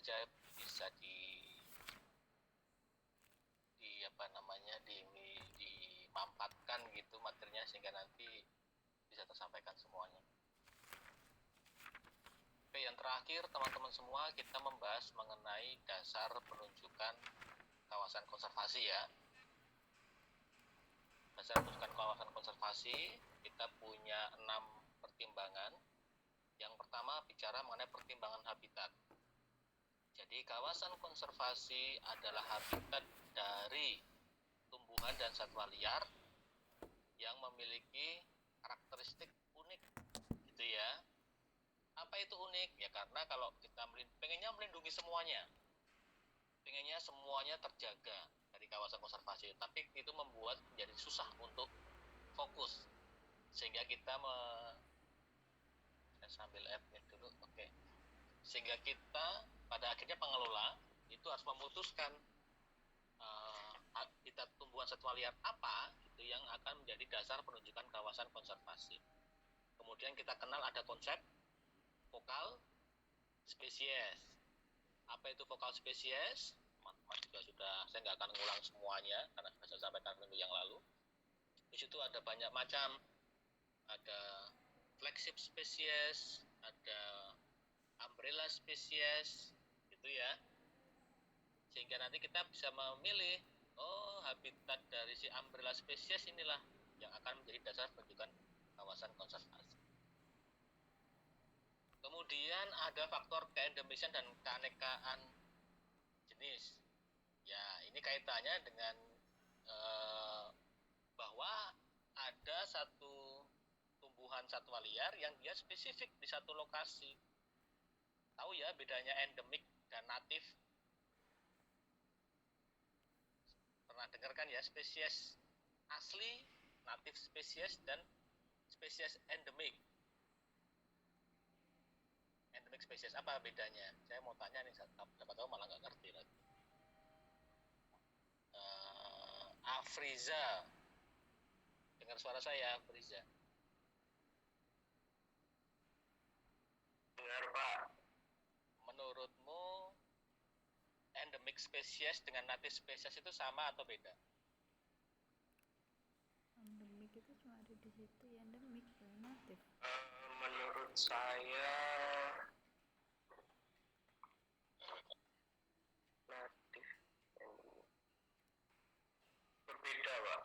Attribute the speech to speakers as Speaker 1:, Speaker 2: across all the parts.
Speaker 1: aja bisa dimampatkan gitu materinya sehingga nanti bisa tersampaikan semuanya. Oke, yang terakhir teman-teman semua, kita membahas mengenai dasar penunjukan kawasan konservasi ya. Dasar penunjukan kawasan konservasi, kita punya 6 pertimbangan. Yang pertama bicara mengenai pertimbangan habitat. Jadi kawasan konservasi adalah habitat dari tumbuhan dan satwa liar yang memiliki karakteristik unik gitu ya. Apa itu unik? Ya karena kalau kita pengennya melindungi semuanya, pengennya semuanya terjaga dari kawasan konservasi, tapi itu membuat menjadi susah untuk fokus, sehingga kita saya sambil admit dulu, oke. Sehingga kita pada akhirnya pengelola itu harus memutuskan habitat tumbuhan satwa liar apa itu yang akan menjadi dasar penunjukan kawasan konservasi. Kemudian kita kenal ada konsep vokal spesies. Apa itu vokal spesies? Teman-teman juga sudah, saya nggak akan ngulang semuanya karena sudah saya sampaikan minggu yang lalu. Di situ ada banyak macam, ada flagship spesies, ada umbrella spesies, gitu ya. Sehingga nanti kita bisa memilih, oh habitat dari si umbrella spesies inilah yang akan menjadi dasar penunjukan kawasan konservasi. Kemudian ada faktor keendemisian dan keanekaan jenis. Ya, ini kaitannya dengan bahwa ada satu tumbuhan satwa liar yang dia spesifik di satu lokasi. Tahu ya bedanya endemik dan natif? Pernah dengar kan ya, spesies asli, natif spesies, dan spesies endemik. Endemik spesies apa bedanya? Saya mau tanya nih, siapa tahu malah nggak ngerti lagi. Afriza, dengar suara saya, Afriza?
Speaker 2: Dengar Pak.
Speaker 1: Menurutmu endemik spesies dengan native spesies itu sama atau beda?
Speaker 3: Endemik itu cuma ada di situ ya, endemik kalau natif.
Speaker 2: Menurut saya natif berbeda Pak.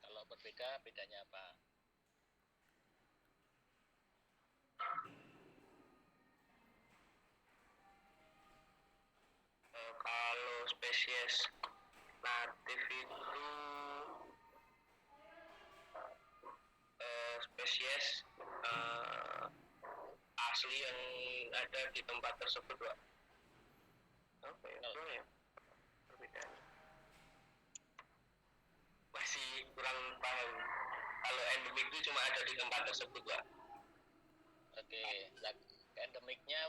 Speaker 1: Kalau berbeda, bedanya apa?
Speaker 2: Kalau spesies natif itu spesies asli yang ada di tempat tersebut Pak. Apa ya? Ya? Perbedaannya masih kurang paham. Kalau endemik itu cuma ada di tempat tersebut Pak.
Speaker 1: Oke, endemiknya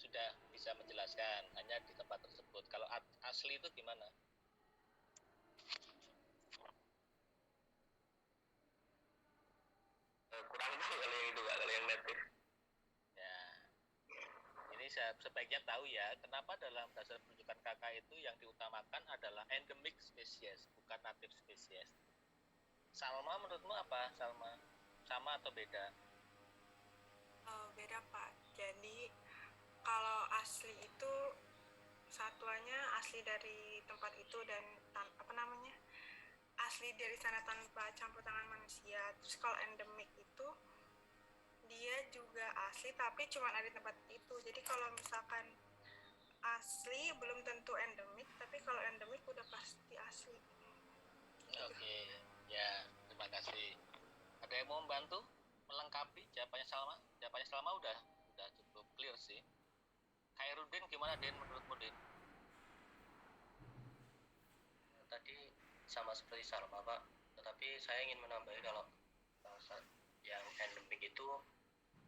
Speaker 1: sudah bisa menjelaskan, hanya di tempat tersebut. Kalau asli itu gimana?
Speaker 2: Kurang tahu kalau yang itu Pak, kalau yang natif.
Speaker 1: Ya, ini saya sebaiknya tahu ya, kenapa dalam dasar penunjukan KK itu yang diutamakan adalah endemic spesies, bukan native spesies. Salma, menurutmu apa, Salma? Sama atau beda?
Speaker 4: Beda Pak. Jadi kalau asli itu satuannya asli dari tempat itu dan asli dari sana tanpa campur tangan manusia. Terus kalau endemik itu dia juga asli tapi cuma ada di tempat itu. Jadi kalau misalkan asli belum tentu endemik, tapi kalau endemik udah pasti asli.
Speaker 1: Oke, ya terima kasih. Ada yang mau membantu melengkapi jawabannya Salma? Jawabannya Salma udah cukup clear sih. Khairuddin gimana, Din, menurutmu, Din?
Speaker 5: Tadi sama seperti Salma Pak, tetapi saya ingin menambahi kalau yang endemik itu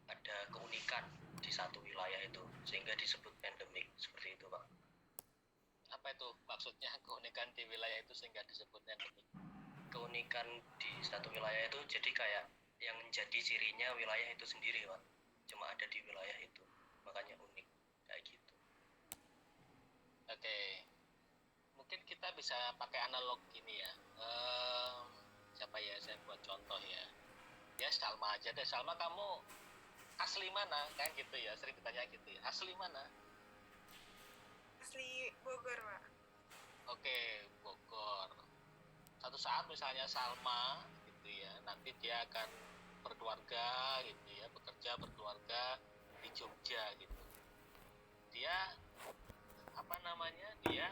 Speaker 5: ada keunikan di satu wilayah itu sehingga disebut endemik, seperti itu Pak.
Speaker 1: Apa itu maksudnya keunikan di wilayah itu sehingga disebut endemik?
Speaker 5: Keunikan di satu wilayah itu jadi kayak yang menjadi cirinya wilayah itu sendiri Pak, cuma ada di wilayah itu, makanya unik kayak gitu.
Speaker 1: Oke, mungkin kita bisa pakai analog gini ya. Siapa ya, saya buat contoh ya. Ya Salma aja deh. Salma, kamu asli mana? Kan gitu ya, sering ditanya gitu ya. Asli mana?
Speaker 4: Asli Bogor, Pak.
Speaker 1: Oke, Bogor. Satu saat misalnya Salma gitu ya, nanti dia akan berkeluarga gitu ya, bekerja berkeluarga di Jogja gitu. Dia apa namanya? Dia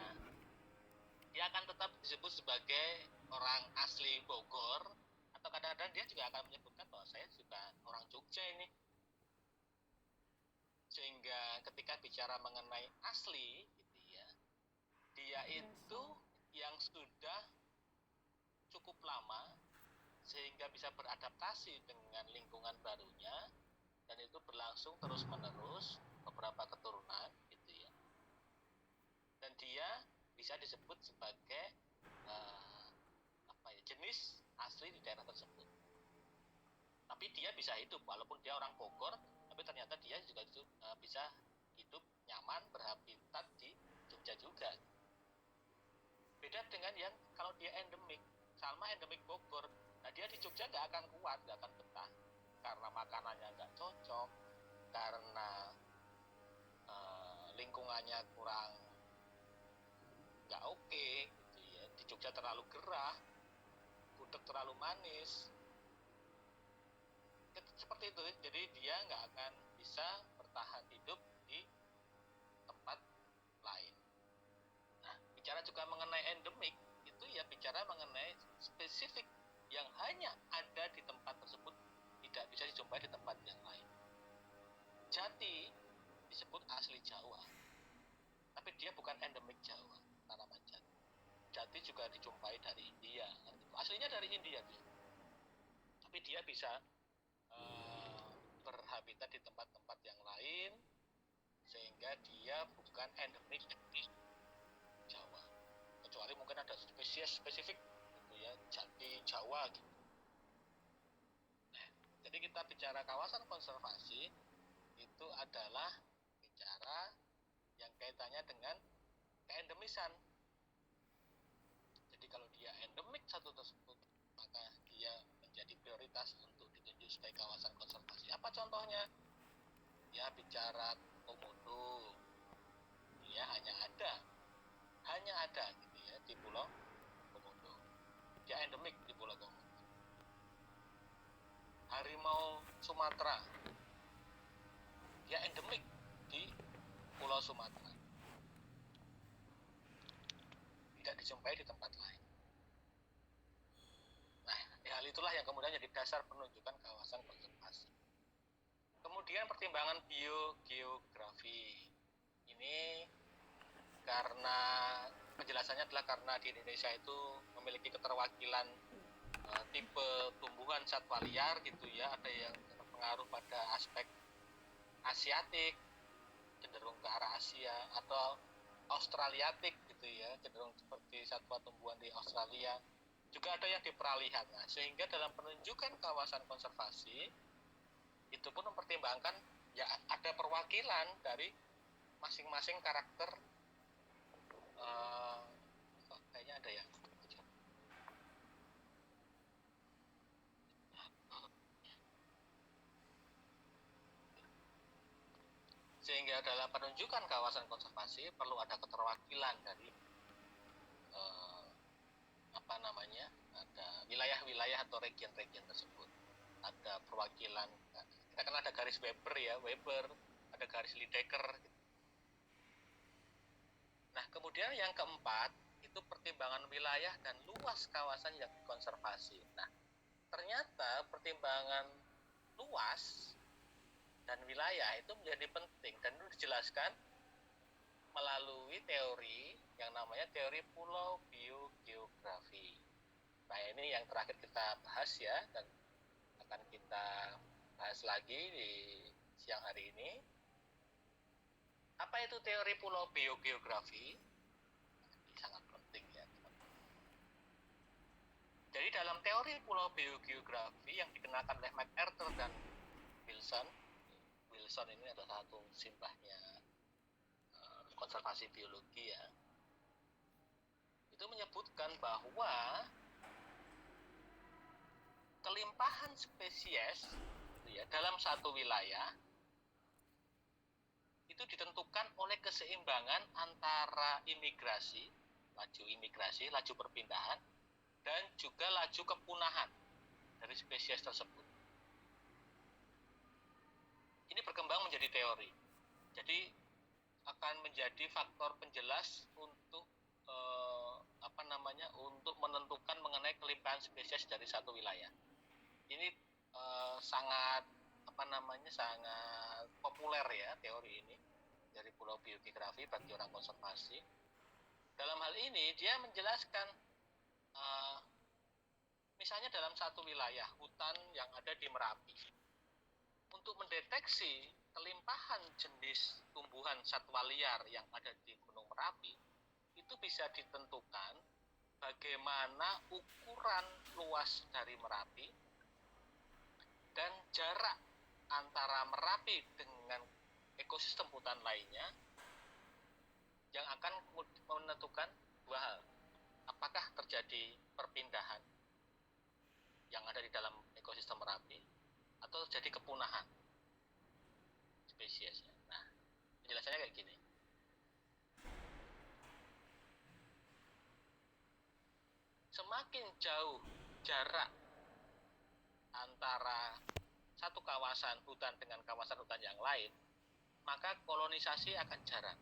Speaker 1: akan tetap disebut sebagai orang asli Bogor, atau kadang-kadang dia juga akan menyebutkan bahwa saya juga orang Jogja ini. Sehingga ketika bicara mengenai asli gitu ya, dia itu yang sudah cukup lama sehingga bisa beradaptasi dengan lingkungan barunya, dan itu berlangsung terus-menerus beberapa keturunan gitu ya. Dan dia bisa disebut sebagai jenis asli di daerah tersebut. Tapi dia bisa hidup walaupun dia orang Bogor, tapi ternyata dia juga bisa hidup nyaman berhabitat di Jogja juga. Beda dengan yang kalau dia endemik, Salma endemik Bogor, nah dia di Jogja nggak akan kuat, nggak akan betah, karena makanannya nggak cocok, karena lingkungannya kurang nggak oke gitu ya. Di Jogja terlalu gerah, gudeg terlalu manis, seperti itu. Jadi dia nggak akan bisa bertahan hidup di tempat lain. Nah, bicara juga mengenai endemik, itu ya bicara mengenai spesifik yang hanya ada di tempat tersebut, tidak bisa dijumpai di tempat yang lain. Jati disebut asli Jawa, tapi dia bukan endemik Jawa, tanaman jati. Jati juga dijumpai dari India, aslinya dari India dia. Tapi dia bisa berhabitat di tempat-tempat yang lain, sehingga dia bukan endemik Jawa. Kecuali mungkin ada spesies spesifik gitu ya, jati Jawa gitu. Nah, jadi kita bicara kawasan konservasi itu adalah bicara yang kaitannya dengan keendemisan. Jadi kalau dia endemik satu tersebut, maka dia menjadi prioritas untuk ditunjuk sebagai kawasan konservasi. Apa contohnya? Ya bicara komodo, ya hanya ada gitu ya di Pulau Komodo. Dia endemik di Pulau Komodo. Harimau Sumatera, dia endemik di Pulau Sumatera, tidak dijumpai di tempat lain. Nah, hal itulah yang kemudian jadi dasar penunjukan kawasan konservasi. Kemudian pertimbangan biogeografi ini karena penjelasannya adalah karena di Indonesia itu memiliki keterwakilan tipe tumbuhan satwa liar gitu ya, ada yang terpengaruh pada aspek Asiatik, cenderung ke arah Asia, atau Australiatik gitu ya, cenderung seperti satwa tumbuhan di Australia. Juga ada yang di peralihan. Nah, sehingga dalam penunjukan kawasan konservasi itu pun mempertimbangkan ya ada perwakilan dari masing-masing karakter. Kayaknya ada ya. Sehingga dalam penunjukan kawasan konservasi perlu ada keterwakilan dari ada wilayah-wilayah atau region-region tersebut. Ada perwakilan, kita kan ada garis Weber ya, ada garis Lydekker. Nah, kemudian yang keempat itu pertimbangan wilayah dan luas kawasan yang dikonservasi. Nah, ternyata pertimbangan luas dan wilayah itu menjadi penting, dan itu dijelaskan melalui teori yang namanya teori pulau biogeografi. Nah, ini yang terakhir kita bahas ya, dan akan kita bahas lagi di siang hari ini. Apa itu teori pulau biogeografi? Ini sangat penting ya. Jadi dalam teori pulau biogeografi yang dikenakan oleh MacArthur dan Wilson ini adalah satu simbahnya konservasi biologi ya, itu menyebutkan bahwa kelimpahan spesies ya, dalam satu wilayah itu ditentukan oleh keseimbangan antara laju perpindahan, dan juga laju kepunahan dari spesies tersebut. Ini berkembang menjadi teori. Jadi akan menjadi faktor penjelas untuk untuk menentukan mengenai kelimpahan spesies dari satu wilayah. Ini sangat sangat populer ya teori ini dari Pulau Biogeografi bagi orang konservasi. Dalam hal ini dia menjelaskan misalnya dalam satu wilayah hutan yang ada di Merapi, untuk mendeteksi kelimpahan jenis tumbuhan satwa liar yang ada di Gunung Merapi, itu bisa ditentukan bagaimana ukuran luas dari Merapi dan jarak antara Merapi dengan ekosistem hutan lainnya, yang akan menentukan dua hal. Apakah terjadi perpindahan yang ada di dalam ekosistem Merapi atau terjadi kepunahan spesiesnya. Nah, penjelasannya kayak gini. Semakin jauh jarak antara satu kawasan hutan dengan kawasan hutan yang lain, maka kolonisasi akan jarang.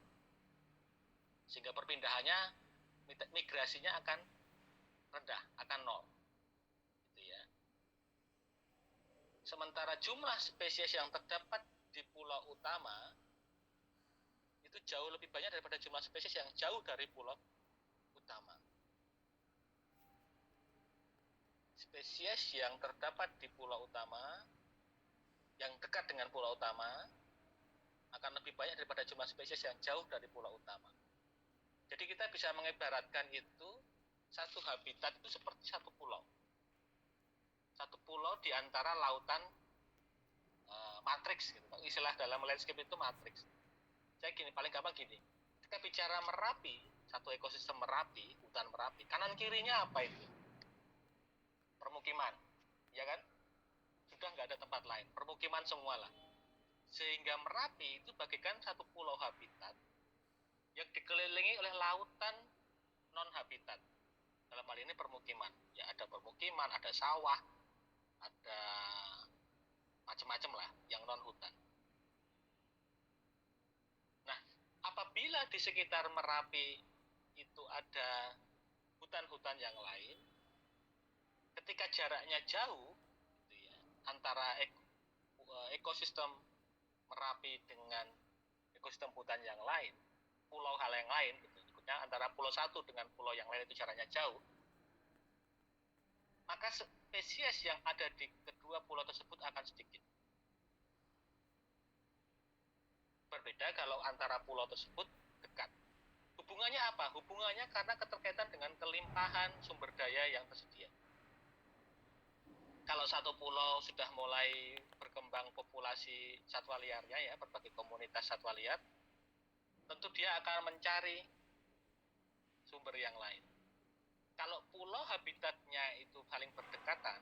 Speaker 1: Sehingga perpindahannya, migrasinya akan rendah, akan nol. Gitu ya. Sementara jumlah spesies yang terdapat di pulau utama itu jauh lebih banyak daripada jumlah spesies yang jauh dari pulau utama. Spesies yang terdapat di pulau utama, yang dekat dengan pulau utama, akan lebih banyak daripada jumlah spesies yang jauh dari pulau utama. Jadi kita bisa mengibaratkan itu, satu habitat itu seperti satu pulau. Satu pulau di antara lautan matriks gitu. Istilah dalam landscape itu matriks. Saya gini, paling gampang gini. Ketika bicara Merapi, satu ekosistem Merapi, hutan Merapi, kanan kirinya apa itu? Permukiman, ya kan? Sudah nggak ada tempat lain, permukiman semua lah. Sehingga Merapi itu bagaikan satu pulau habitat yang dikelilingi oleh lautan non-habitat. Dalam hal ini permukiman. Ya, ada permukiman, ada sawah, ada macam-macam lah yang non-hutan. Nah, apabila di sekitar Merapi itu ada hutan-hutan yang lain, ketika jaraknya jauh gitu ya, antara ekosistem Merapi dengan ekosistem hutan yang lain, pulau hal yang lain gitu, antara pulau satu dengan pulau yang lain itu jaraknya jauh, maka spesies yang ada di kedua pulau tersebut akan sedikit. Berbeda kalau antara pulau tersebut dekat. Hubungannya apa? Hubungannya karena keterkaitan dengan kelimpahan sumber daya yang tersedia. Kalau satu pulau sudah mulai berkembang populasi satwa liarnya ya, berbagai komunitas satwa liar, tentu dia akan mencari sumber yang lain. Kalau pulau habitatnya itu saling berdekatan,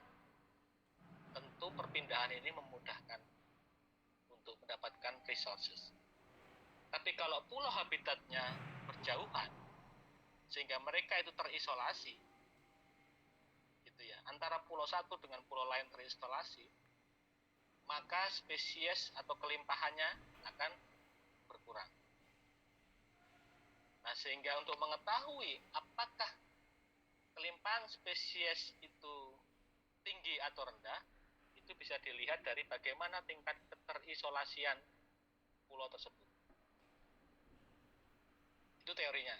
Speaker 1: tentu perpindahan ini memudahkan untuk mendapatkan resources. Tapi kalau pulau habitatnya berjauhan, sehingga mereka itu terisolasi, gitu ya, antara pulau satu dengan pulau lain terisolasi, maka spesies atau kelimpahannya akan berkurang. Nah, sehingga untuk mengetahui apakah kelimpahan spesies itu tinggi atau rendah, itu bisa dilihat dari bagaimana tingkat keterisolasian pulau tersebut. Itu teorinya,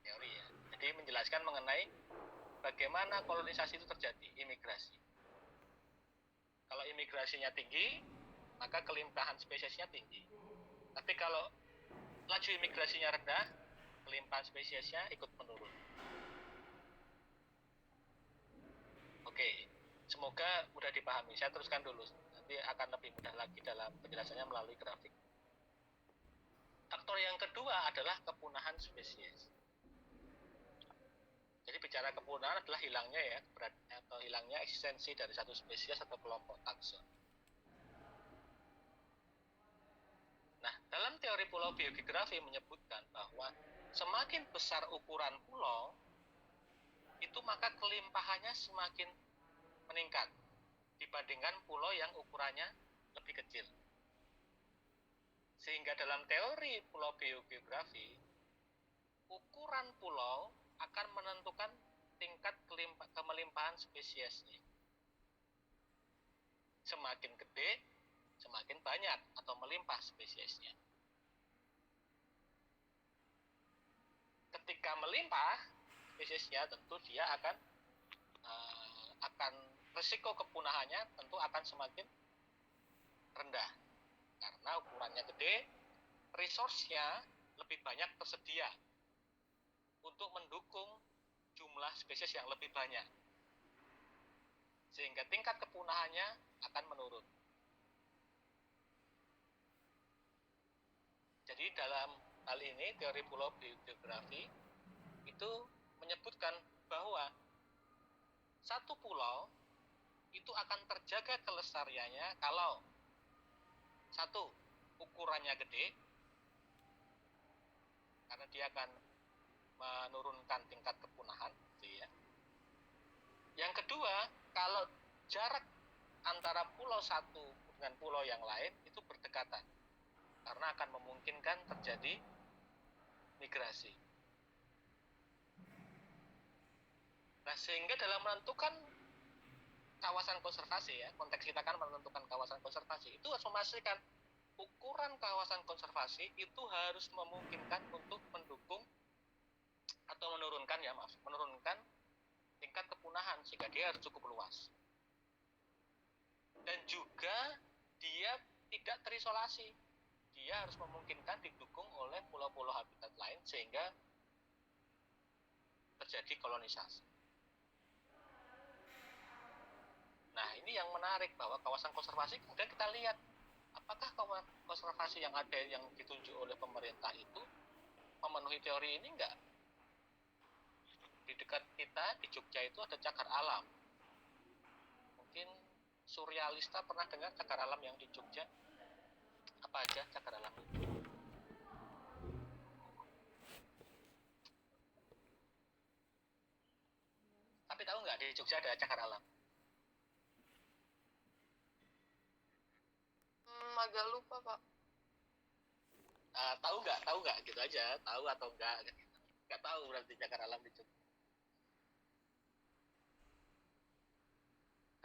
Speaker 1: teori ya. Jadi menjelaskan mengenai bagaimana kolonisasi itu terjadi, imigrasi. Kalau imigrasinya tinggi, maka kelimpahan spesiesnya tinggi. Tapi kalau laju imigrasinya rendah, kelimpahan spesiesnya ikut menurun. Oke, semoga mudah dipahami. Saya teruskan dulu, nanti akan lebih mudah lagi dalam penjelasannya melalui grafik. Faktor yang kedua adalah kepunahan spesies. Jadi bicara kepunahan adalah hilangnya ya atau hilangnya eksistensi dari satu spesies atau kelompok takson. Nah, dalam teori pulau biogeografi menyebutkan bahwa semakin besar ukuran pulau, itu maka kelimpahannya semakin meningkat dibandingkan pulau yang ukurannya lebih kecil. Sehingga dalam teori pulau biogeografi, ukuran pulau akan menentukan tingkat kemelimpahan spesiesnya. Semakin gede, semakin banyak atau melimpah spesiesnya. Ketika melimpah spesiesnya, tentu dia akan risiko kepunahannya tentu akan semakin rendah karena ukurannya gede, resource-nya lebih banyak tersedia untuk mendukung jumlah spesies yang lebih banyak, sehingga tingkat kepunahannya akan menurun. Jadi dalam hal ini teori pulau biogeografi itu menyebutkan bahwa satu pulau itu akan terjaga kelestariannya kalau satu, ukurannya gede karena dia akan menurunkan tingkat kepunahan, gitu ya. Yang kedua, kalau jarak antara pulau satu dengan pulau yang lain itu berdekatan karena akan memungkinkan terjadi migrasi. Nah, sehingga dalam menentukan kawasan konservasi ya, konteks kita kan menentukan kawasan konservasi, itu harus memastikan ukuran kawasan konservasi itu harus memungkinkan untuk mendukung atau menurunkan tingkat kepunahan sehingga dia harus cukup luas. Dan juga dia tidak terisolasi. Dia harus memungkinkan didukung oleh pulau-pulau habitat lain sehingga terjadi kolonisasi. Nah, ini yang menarik bahwa kawasan konservasi kemudian kita lihat apakah kawasan konservasi yang ada yang ditunjuk oleh pemerintah itu memenuhi teori ini enggak? Di dekat kita di Jogja itu ada cagar alam. Mungkin surrealista pernah dengar cagar alam yang di Jogja? Apa aja cagar alam itu? Tapi tahu nggak di Jogja ada cagar alam?
Speaker 6: Agak lupa, Pak.
Speaker 1: Tahu nggak gitu aja, tahu atau enggak? Nggak tahu berarti cagar alam di Jogja.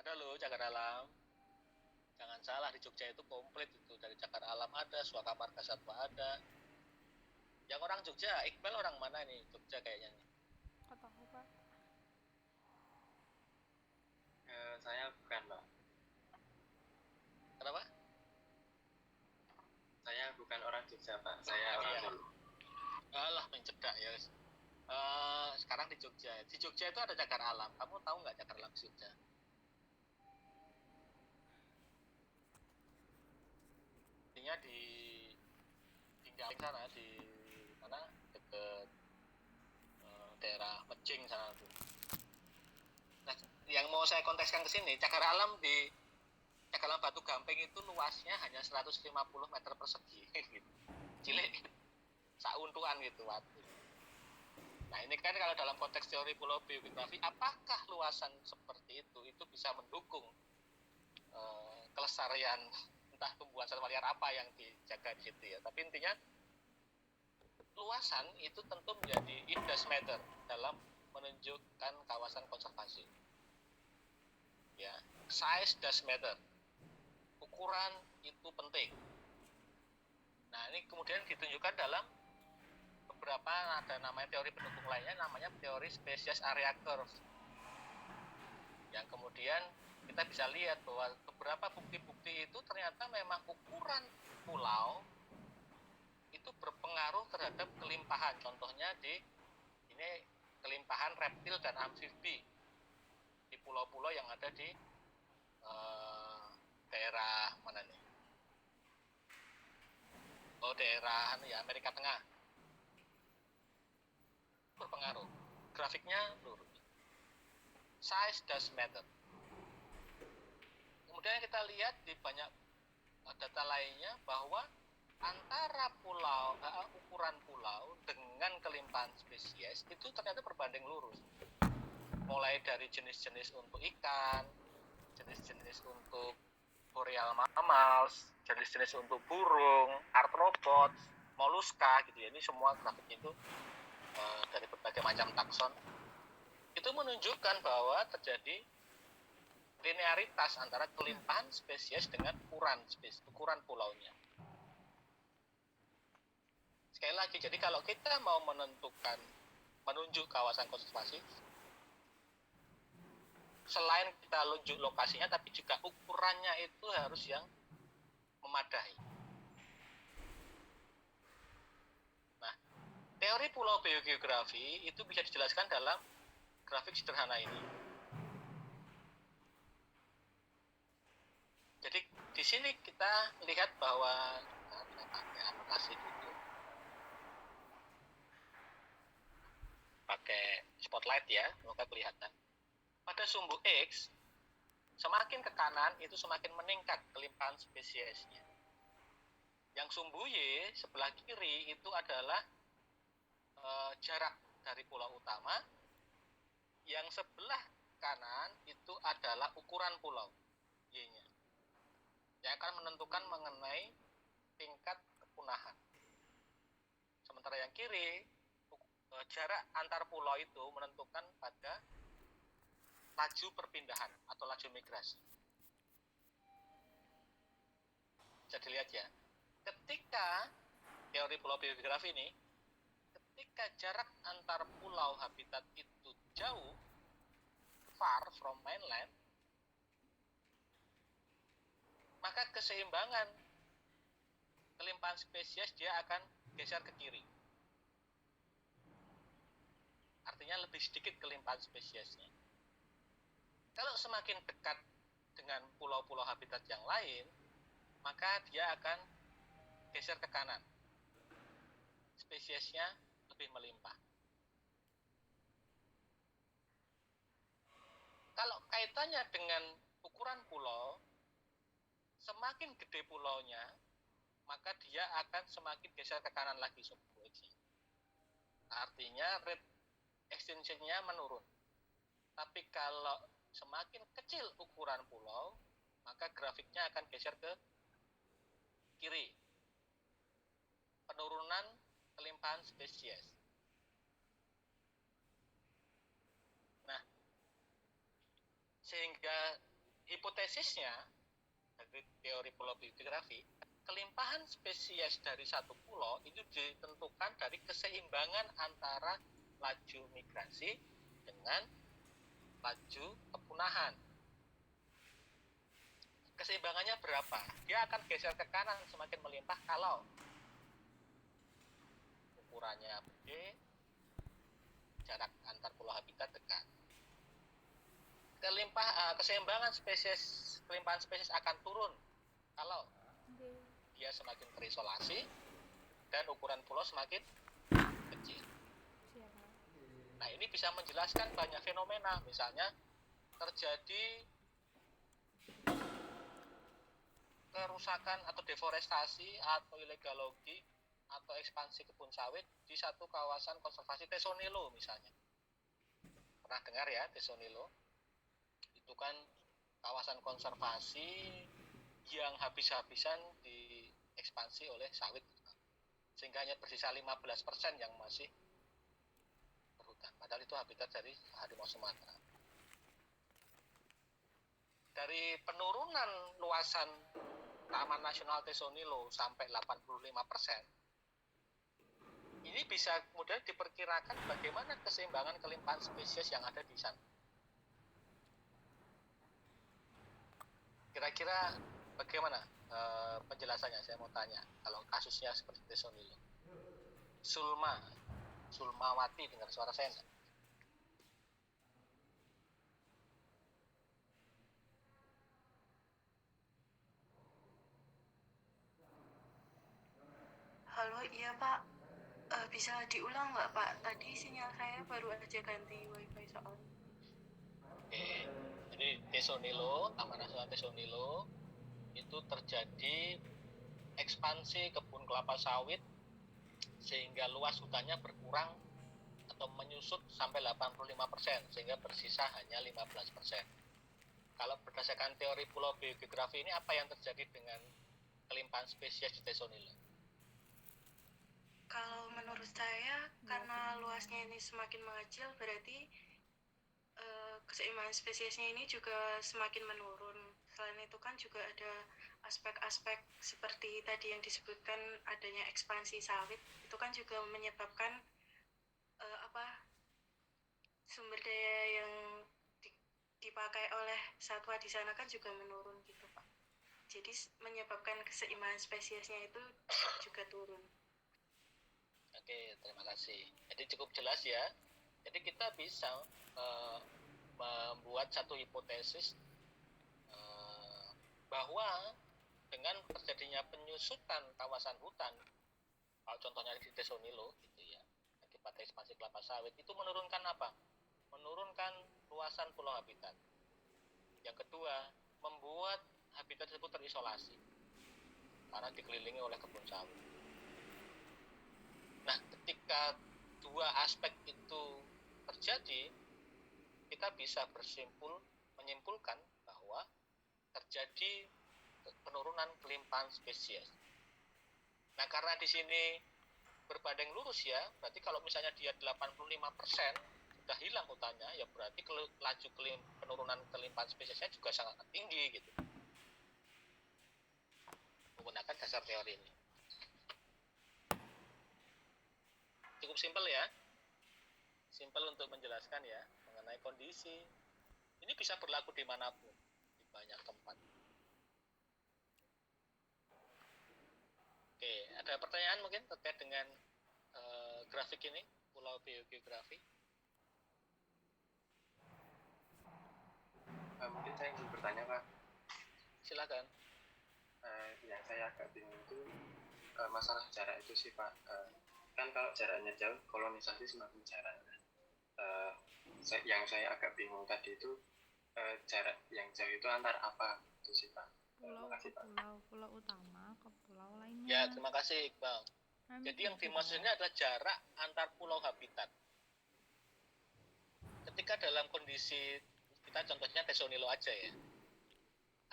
Speaker 1: Ada loh cagar alam. Jangan salah, di Jogja itu komplit itu, dari cagar alam ada, suaka marga satwa ada. Yang orang Jogja, Iqbal orang mana nih Jogja kayaknya nih?
Speaker 3: Kok tahu, Pak?
Speaker 2: Saya bukan, Pak.
Speaker 1: Kenapa?
Speaker 2: Saya bukan orang Jogja, Pak. Saya orang Solo.
Speaker 1: Alah, mencedak ya. Sekarang di Jogja. Di Jogja itu ada cagar alam. Kamu tahu nggak cagar alam di Jogja? Intinya di tinggal sana di mana deket daerah Mejing sana tuh. Nah, yang mau saya kontekskan ke sini, cagar alam Batu Gamping itu luasnya hanya 150 meter persegi gitu. Cilik, sauntuan gitu waktu. Nah, ini kan kalau dalam konteks teori pulau biogeografi, apakah luasan seperti itu bisa mendukung kelestarian entah tumbuhan satwa liar apa yang dijaga di situ ya. Tapi intinya luasan itu tentu menjadi it does matter dalam menunjukkan kawasan konservasi. Ya, size does matter. Ukuran itu penting. Nah, ini kemudian ditunjukkan dalam beberapa ada namanya teori pendukung lainnya, namanya teori species area curve. Yang kemudian kita bisa lihat bahwa beberapa bukti-bukti itu ternyata memang ukuran pulau itu berpengaruh terhadap kelimpahan. Contohnya ini kelimpahan reptil dan amfibi di pulau-pulau yang ada di daerah mana nih? daerah ya Amerika Tengah berpengaruh. Grafiknya lurus. Size does matter. Kemudian kita lihat di banyak data lainnya bahwa antara ukuran pulau dengan kelimpahan spesies itu ternyata berbanding lurus. Mulai dari jenis-jenis untuk ikan, jenis-jenis untuk boreal mammals, jenis-jenis untuk burung, arthropods, moluska gitu ya. Ini semua grafiknya itu dari berbagai macam takson. Itu menunjukkan bahwa terjadi linearitas antara kelimpahan spesies dengan ukuran pulaunya. Sekali lagi, jadi kalau kita mau menunjuk kawasan konservasi, selain kita tunjuk lokasinya, tapi juga ukurannya itu harus yang memadai. Nah, teori pulau biogeografi itu bisa dijelaskan dalam grafik sederhana ini. Jadi di sini kita lihat bahwa kita pakai aplikasi dulu, pakai spotlight ya, semoga kelihatan. Pada sumbu X, semakin ke kanan itu semakin meningkat kelimpahan spesiesnya. Yang sumbu Y sebelah kiri itu adalah jarak dari pulau utama. Yang sebelah kanan itu adalah ukuran pulau Y-nya, yang akan menentukan mengenai tingkat kepunahan. Sementara yang kiri, jarak antar pulau itu menentukan pada laju perpindahan atau laju migrasi. Bisa dilihat ya, ketika teori pulau biogeografi ini, ketika jarak antar pulau habitat itu jauh, far from mainland, maka keseimbangan kelimpahan spesies dia akan geser ke kiri. Artinya lebih sedikit kelimpahan spesiesnya. Kalau semakin dekat dengan pulau-pulau habitat yang lain, maka dia akan geser ke kanan. Spesiesnya lebih melimpah. Kalau kaitannya dengan ukuran pulau, semakin gede pulaunya, maka dia akan semakin geser ke kanan lagi sumbu X-nya. Artinya rate extinction-nya menurun. Tapi kalau semakin kecil ukuran pulau, maka grafiknya akan geser ke kiri. Penurunan kelimpahan spesies. Nah, sehingga hipotesisnya dari teori pulau biogeografi, kelimpahan spesies dari satu pulau itu ditentukan dari keseimbangan antara laju migrasi dengan laju kepunahan. Keseimbangannya berapa? Dia akan geser ke kanan semakin melimpah kalau ukurannya gede, jarak antar pulau habitat dekat. Keseimbangan kelimpahan spesies akan turun kalau dia semakin terisolasi dan ukuran pulau semakin kecil. Nah, ini bisa menjelaskan banyak fenomena, misalnya terjadi kerusakan atau deforestasi atau illegal logging atau ekspansi kebun sawit di satu kawasan konservasi Tesonilo misalnya. Pernah dengar ya Tesonilo? Itu kan kawasan konservasi yang habis-habisan diekspansi oleh sawit, sehingga hanya bersisa 15% yang masih berhutan, padahal itu habitat dari harimau Sumatera. Dari penurunan luasan Taman Nasional Tesonilo sampai 85%, ini bisa kemudian diperkirakan bagaimana keseimbangan kelimpahan spesies yang ada di sana. Kira-kira bagaimana penjelasannya? Saya mau tanya, kalau kasusnya seperti Tesonilo. Sulmawati, dengar suara saya enggak?
Speaker 6: Halo, iya Pak. Bisa diulang nggak Pak? Tadi sinyal saya baru aja ganti wifi soalnya.
Speaker 1: Oke, jadi Tesonilo, Taman Nasional Tesonilo itu terjadi ekspansi kebun kelapa sawit sehingga luas hutannya berkurang atau menyusut sampai 85% sehingga bersisa hanya 15%. Kalau berdasarkan teori pulau biogeografi ini apa yang terjadi dengan kelimpahan spesies di Tesonilo?
Speaker 6: Kalau menurut saya, karena luasnya ini semakin mengecil, berarti keseimbangan spesiesnya ini juga semakin menurun. Selain itu kan juga ada aspek-aspek seperti tadi yang disebutkan adanya ekspansi sawit, itu kan juga menyebabkan sumber daya yang dipakai oleh satwa di sana kan juga menurun gitu Pak. Jadi menyebabkan keseimbangan spesiesnya itu juga turun.
Speaker 1: Oke, terima kasih. Jadi cukup jelas ya. Jadi kita bisa membuat satu hipotesis bahwa dengan terjadinya penyusutan kawasan hutan, kalau contohnya di Tesonilo gitu ya, akibat ekspansi kelapa sawit, itu menurunkan apa? Menurunkan luasan pulau habitat. Yang kedua, membuat habitat tersebut terisolasi karena dikelilingi oleh kebun sawit. Nah, ketika dua aspek itu terjadi, kita bisa menyimpulkan bahwa terjadi penurunan kelimpahan spesies. Nah, karena di sini berbanding lurus ya, berarti kalau misalnya dia 85% sudah hilang hutannya, ya berarti laju penurunan kelimpahan spesiesnya juga sangat tinggi gitu. Menggunakan dasar teori ini. Cukup simpel ya. Simpel untuk menjelaskan ya mengenai kondisi. Ini bisa berlaku dimanapun, di banyak tempat. Oke, ada pertanyaan mungkin terkait dengan grafik ini, pulau biogeografi?
Speaker 2: Mungkin saya ingin bertanya Pak.
Speaker 1: Silakan.
Speaker 2: Yang saya agak bingung itu masalah jarak itu sih Pak. Kan kalau jaraknya jauh, kolonisasi semakin jarang. Yang saya agak bingung tadi itu jarak yang jauh itu antar apa itu sih Pak?
Speaker 3: Pulau
Speaker 2: Makasih,
Speaker 3: ke
Speaker 2: Pak.
Speaker 3: pulau utama ke pulau lainnya.
Speaker 1: Ya, terima kasih Iqbal. Jadi yang dimaksud ini adalah jarak antar pulau habitat. Ketika dalam kondisi, kita contohnya Tesonilo aja ya,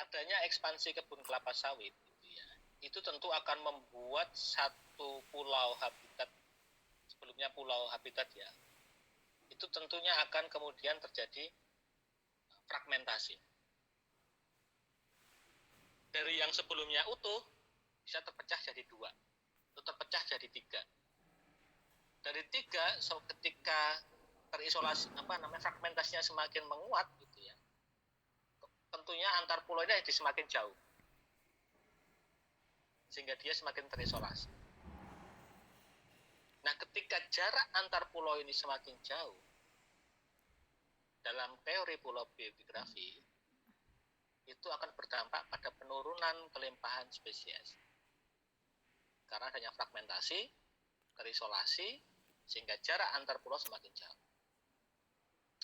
Speaker 1: adanya ekspansi kebun kelapa sawit, gitu ya, itu tentu akan membuat satu pulau habitat, sebelumnya pulau habitat ya, itu tentunya akan kemudian terjadi fragmentasi. Dari yang sebelumnya utuh, bisa terpecah jadi 2, atau terpecah jadi 3. Dari 3, ketika terisolasi, fragmentasinya semakin menguat, gitu ya, tentunya antar pulau ini jadi semakin jauh, sehingga dia semakin terisolasi. Nah, ketika jarak antar pulau ini semakin jauh, dalam teori pulau biogeografi, itu akan berdampak pada penurunan kelimpahan spesies. Karena adanya fragmentasi, terisolasi, sehingga jarak antar pulau semakin jauh.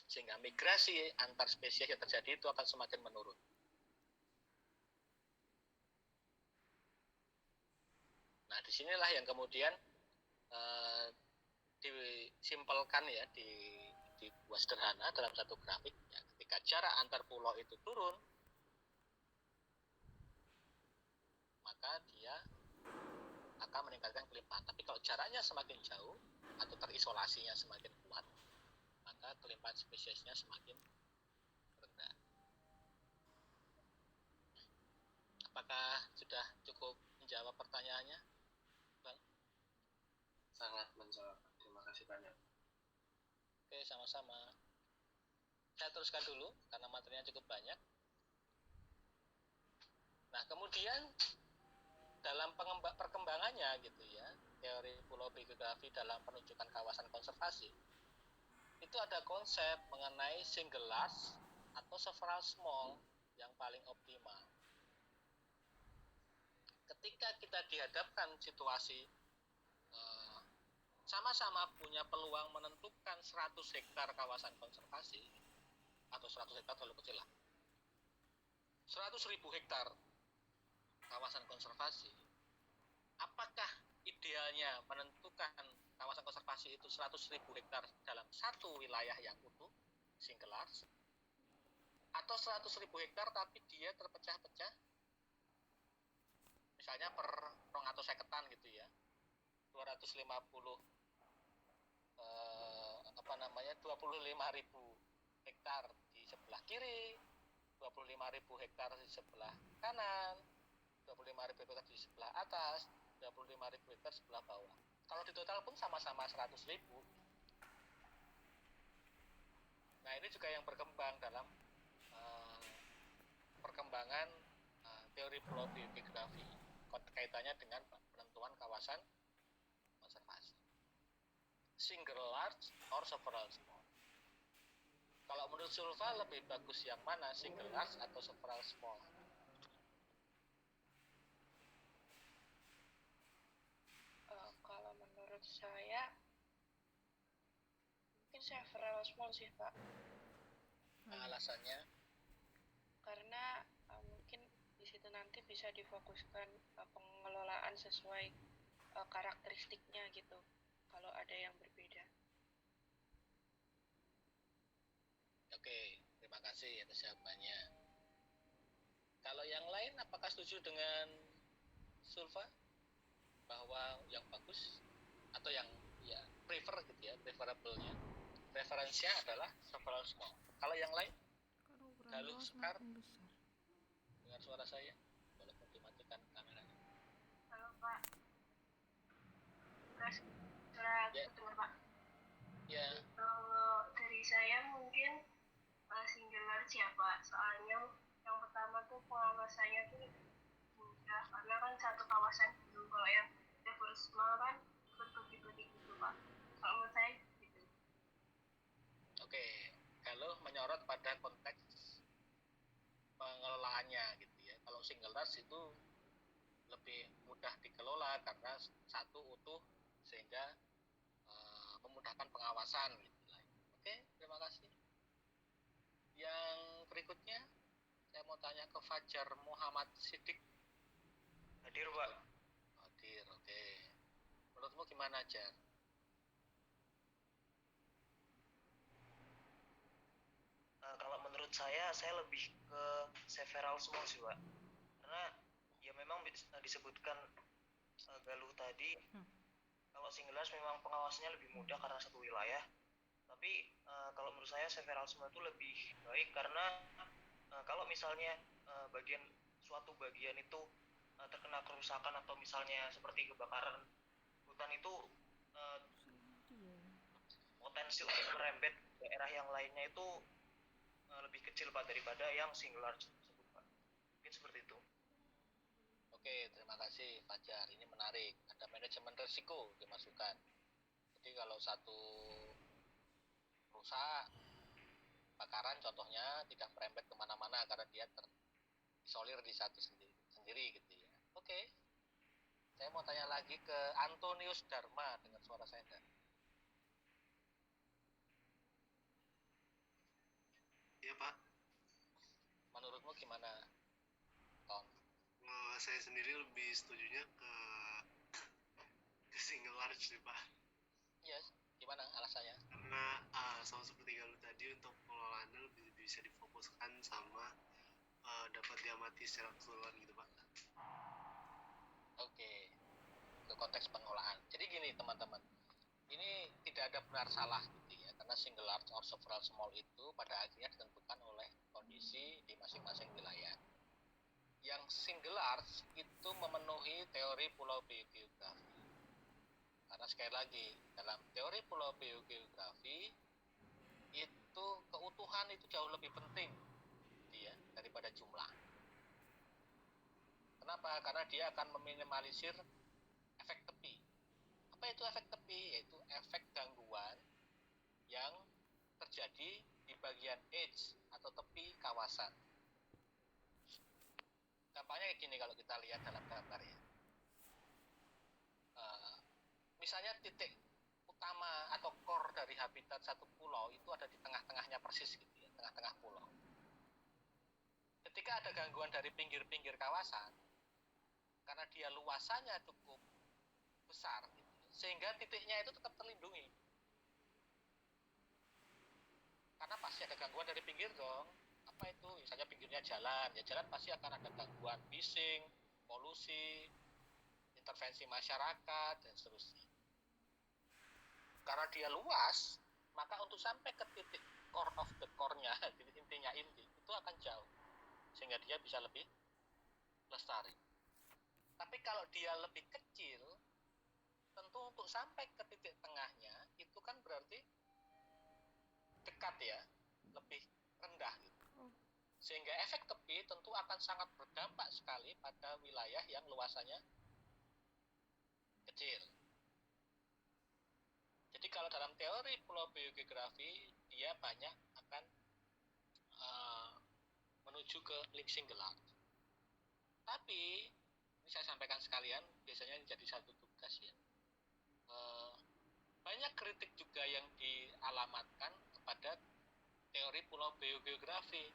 Speaker 1: Sehingga migrasi antar spesies yang terjadi itu akan semakin menurun. Nah, disinilah yang kemudian disimpelkan ya, dibuat sederhana dalam satu grafik. Ya, ketika jarak antar pulau itu turun, maka dia akan meningkatkan kelimpahan. Tapi kalau jaraknya semakin jauh atau terisolasinya semakin kuat, maka kelimpahan spesiesnya semakin rendah. Apakah sudah cukup menjawab pertanyaannya, Bang?
Speaker 2: Sangat menjawab. Terima kasih banyak.
Speaker 1: Oke, sama-sama. Saya teruskan dulu karena materinya cukup banyak. Nah, kemudian dalam perkembangannya gitu ya, teori pulau biogeografi dalam penunjukan kawasan konservasi, itu ada konsep mengenai single large atau several small yang paling optimal. Ketika kita dihadapkan situasi sama-sama punya peluang menentukan 100 hektar kawasan konservasi, atau 100 hektar terlalu kecil lah, 100.000 hektar kawasan konservasi, apakah idealnya menentukan kawasan konservasi itu 100.000 hektar dalam satu wilayah yang utuh, single large, atau 100.000 hektar tapi dia terpecah-pecah, misalnya per 200 gitu ya, 250 25.000 hektar di sebelah kiri, 25.000 hektar di sebelah kanan, 25.000 hektar di sebelah atas, 25.000 hektar sebelah bawah. Kalau di total pun sama-sama 100.000. Nah, ini juga yang berkembang dalam perkembangan teori pulau biogeografi, kaitannya dengan penentuan kawasan konservasi. Single large or several small. Kalau menurut Sulfa lebih bagus yang mana, single large atau several small?
Speaker 6: Kalau menurut saya mungkin several small sih Pak,
Speaker 1: Alasannya?
Speaker 6: karena mungkin di situ nanti bisa difokuskan pengelolaan sesuai karakteristiknya gitu kalau ada yang berbeda.
Speaker 1: Oke, terima kasih atas jawabannya. Kalau yang lain, apakah setuju dengan Sulfa bahwa yang bagus atau yang ya prefer gitu ya, preferable-nya, preferensinya adalah several small. Kalau yang lain,
Speaker 3: Kalau ukuran
Speaker 1: Galuh,
Speaker 3: bawah
Speaker 1: Sekar,
Speaker 3: semakin besar.
Speaker 1: dengar suara saya, walaupun dimatikan kameranya.
Speaker 4: Halo Pak, suara
Speaker 1: Ya.
Speaker 4: dengar Pak.
Speaker 1: Ya,
Speaker 4: Kalau dari saya mungkin single large ya Pak, soalnya yang pertama tuh pengawasannya tuh mudah, karena kan satu kawasan gitu. Kalau yang level small kan berbagi-bagi gitu Pak. Kalau menurut saya gitu.
Speaker 1: oke. Kalau menyorot pada konteks pengelolaannya gitu ya. Kalau single large itu lebih mudah dikelola karena satu utuh, sehingga memudahkan pengawasan gitu lah. Oke, terima kasih. Yang berikutnya saya mau tanya ke Fajar Muhammad Siddiq.
Speaker 5: Hadir Pak.
Speaker 1: Hadir, oke. Menurutmu gimana, Jar?
Speaker 5: Kalau menurut saya lebih ke several small sih Pak, karena ya memang disebutkan Galuh tadi, kalau single large memang pengawasannya lebih mudah karena satu wilayah, tapi kalau menurut saya several small itu lebih baik karena kalau misalnya suatu bagian itu terkena kerusakan atau misalnya seperti kebakaran hutan itu potensi untuk merembet daerah yang lainnya itu lebih kecil Pak daripada yang single large tersebut Pak. Mungkin seperti itu.
Speaker 1: Oke, terima kasih Fajar. Ini menarik. Ada manajemen risiko dimasukkan. Jadi kalau satu rusak, bakaran contohnya tidak merembet kemana-mana karena dia terisolir di satu sendiri gitu ya. Oke. Saya mau tanya lagi ke Antonius Dharma, dengan suara saya enggak?
Speaker 7: Iya Pak.
Speaker 1: Menurutmu gimana, Ton?
Speaker 7: Saya sendiri lebih setujunya ke single large sih Pak.
Speaker 1: Yes, gimana alasannya?
Speaker 7: Karena sama seperti Galuh tadi, untuk pengelolaannya lebih bisa difokuskan sama dapat diamati secara keseluruhan gitu Pak.
Speaker 1: Oke, ke konteks pengolahan. Jadi gini teman-teman, ini tidak ada benar salah gitu ya, karena single large or several small itu pada akhirnya ditentukan oleh kondisi di masing-masing wilayah. Yang single large itu memenuhi teori pulau biogeografi. Karena sekali lagi, dalam teori pulau biogeografi itu keutuhan itu jauh lebih penting gitu ya, daripada jumlah. Kenapa? Karena dia akan meminimalisir efek tepi. Apa itu efek tepi? Yaitu efek gangguan yang terjadi di bagian edge atau tepi kawasan. Gampangnya kayak gini kalau kita lihat dalam gambar ya. Misalnya titik utama atau core dari habitat satu pulau itu ada di tengah-tengahnya persis gitu ya, tengah-tengah pulau. Ketika ada gangguan dari pinggir-pinggir kawasan, karena dia luasannya cukup besar gitu, sehingga titiknya itu tetap terlindungi. Karena pasti ada gangguan dari pinggir dong. Apa itu? Misalnya pinggirnya jalan, ya jalan pasti akan ada gangguan bising, polusi, intervensi masyarakat, dan seterusnya. Karena dia luas, maka untuk sampai ke titik core of the core-nya, intinya inti, itu akan jauh. Sehingga dia bisa lebih lestari. Tapi kalau dia lebih kecil, tentu untuk sampai ke titik tengahnya, itu kan berarti dekat ya, lebih rendah gitu. Sehingga efek tepi tentu akan sangat berdampak sekali pada wilayah yang luasannya kecil. Jadi kalau dalam teori pulau biogeografi, dia banyak akan menuju ke link single large. Tapi ini saya sampaikan sekalian, biasanya jadi satu tugas ya. Banyak kritik juga yang dialamatkan kepada teori pulau biogeografi.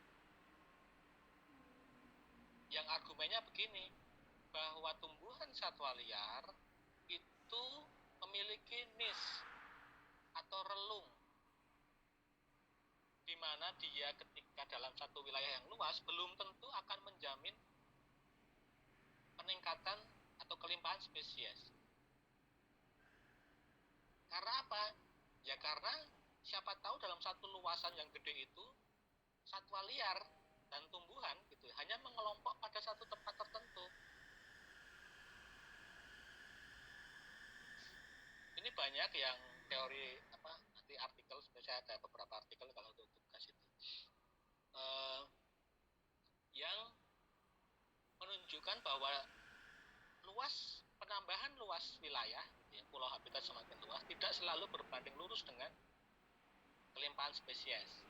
Speaker 1: Yang argumennya begini, bahwa tumbuhan satwa liar itu memiliki niche atau relung, di mana dia ketika dalam satu wilayah yang luas belum tentu akan menjamin peningkatan atau kelimpahan spesies. Karena apa? Ya karena siapa tahu dalam satu luasan yang gede itu satwa liar dan tumbuhan gitu hanya mengelompok pada satu tempat tertentu. Ini banyak yang teori nanti artikel, saya ada beberapa artikel kalau untuk tugas itu yang menunjukkan bahwa penambahan luas wilayah ya, pulau habitat semakin luas tidak selalu berbanding lurus dengan kelimpahan spesies.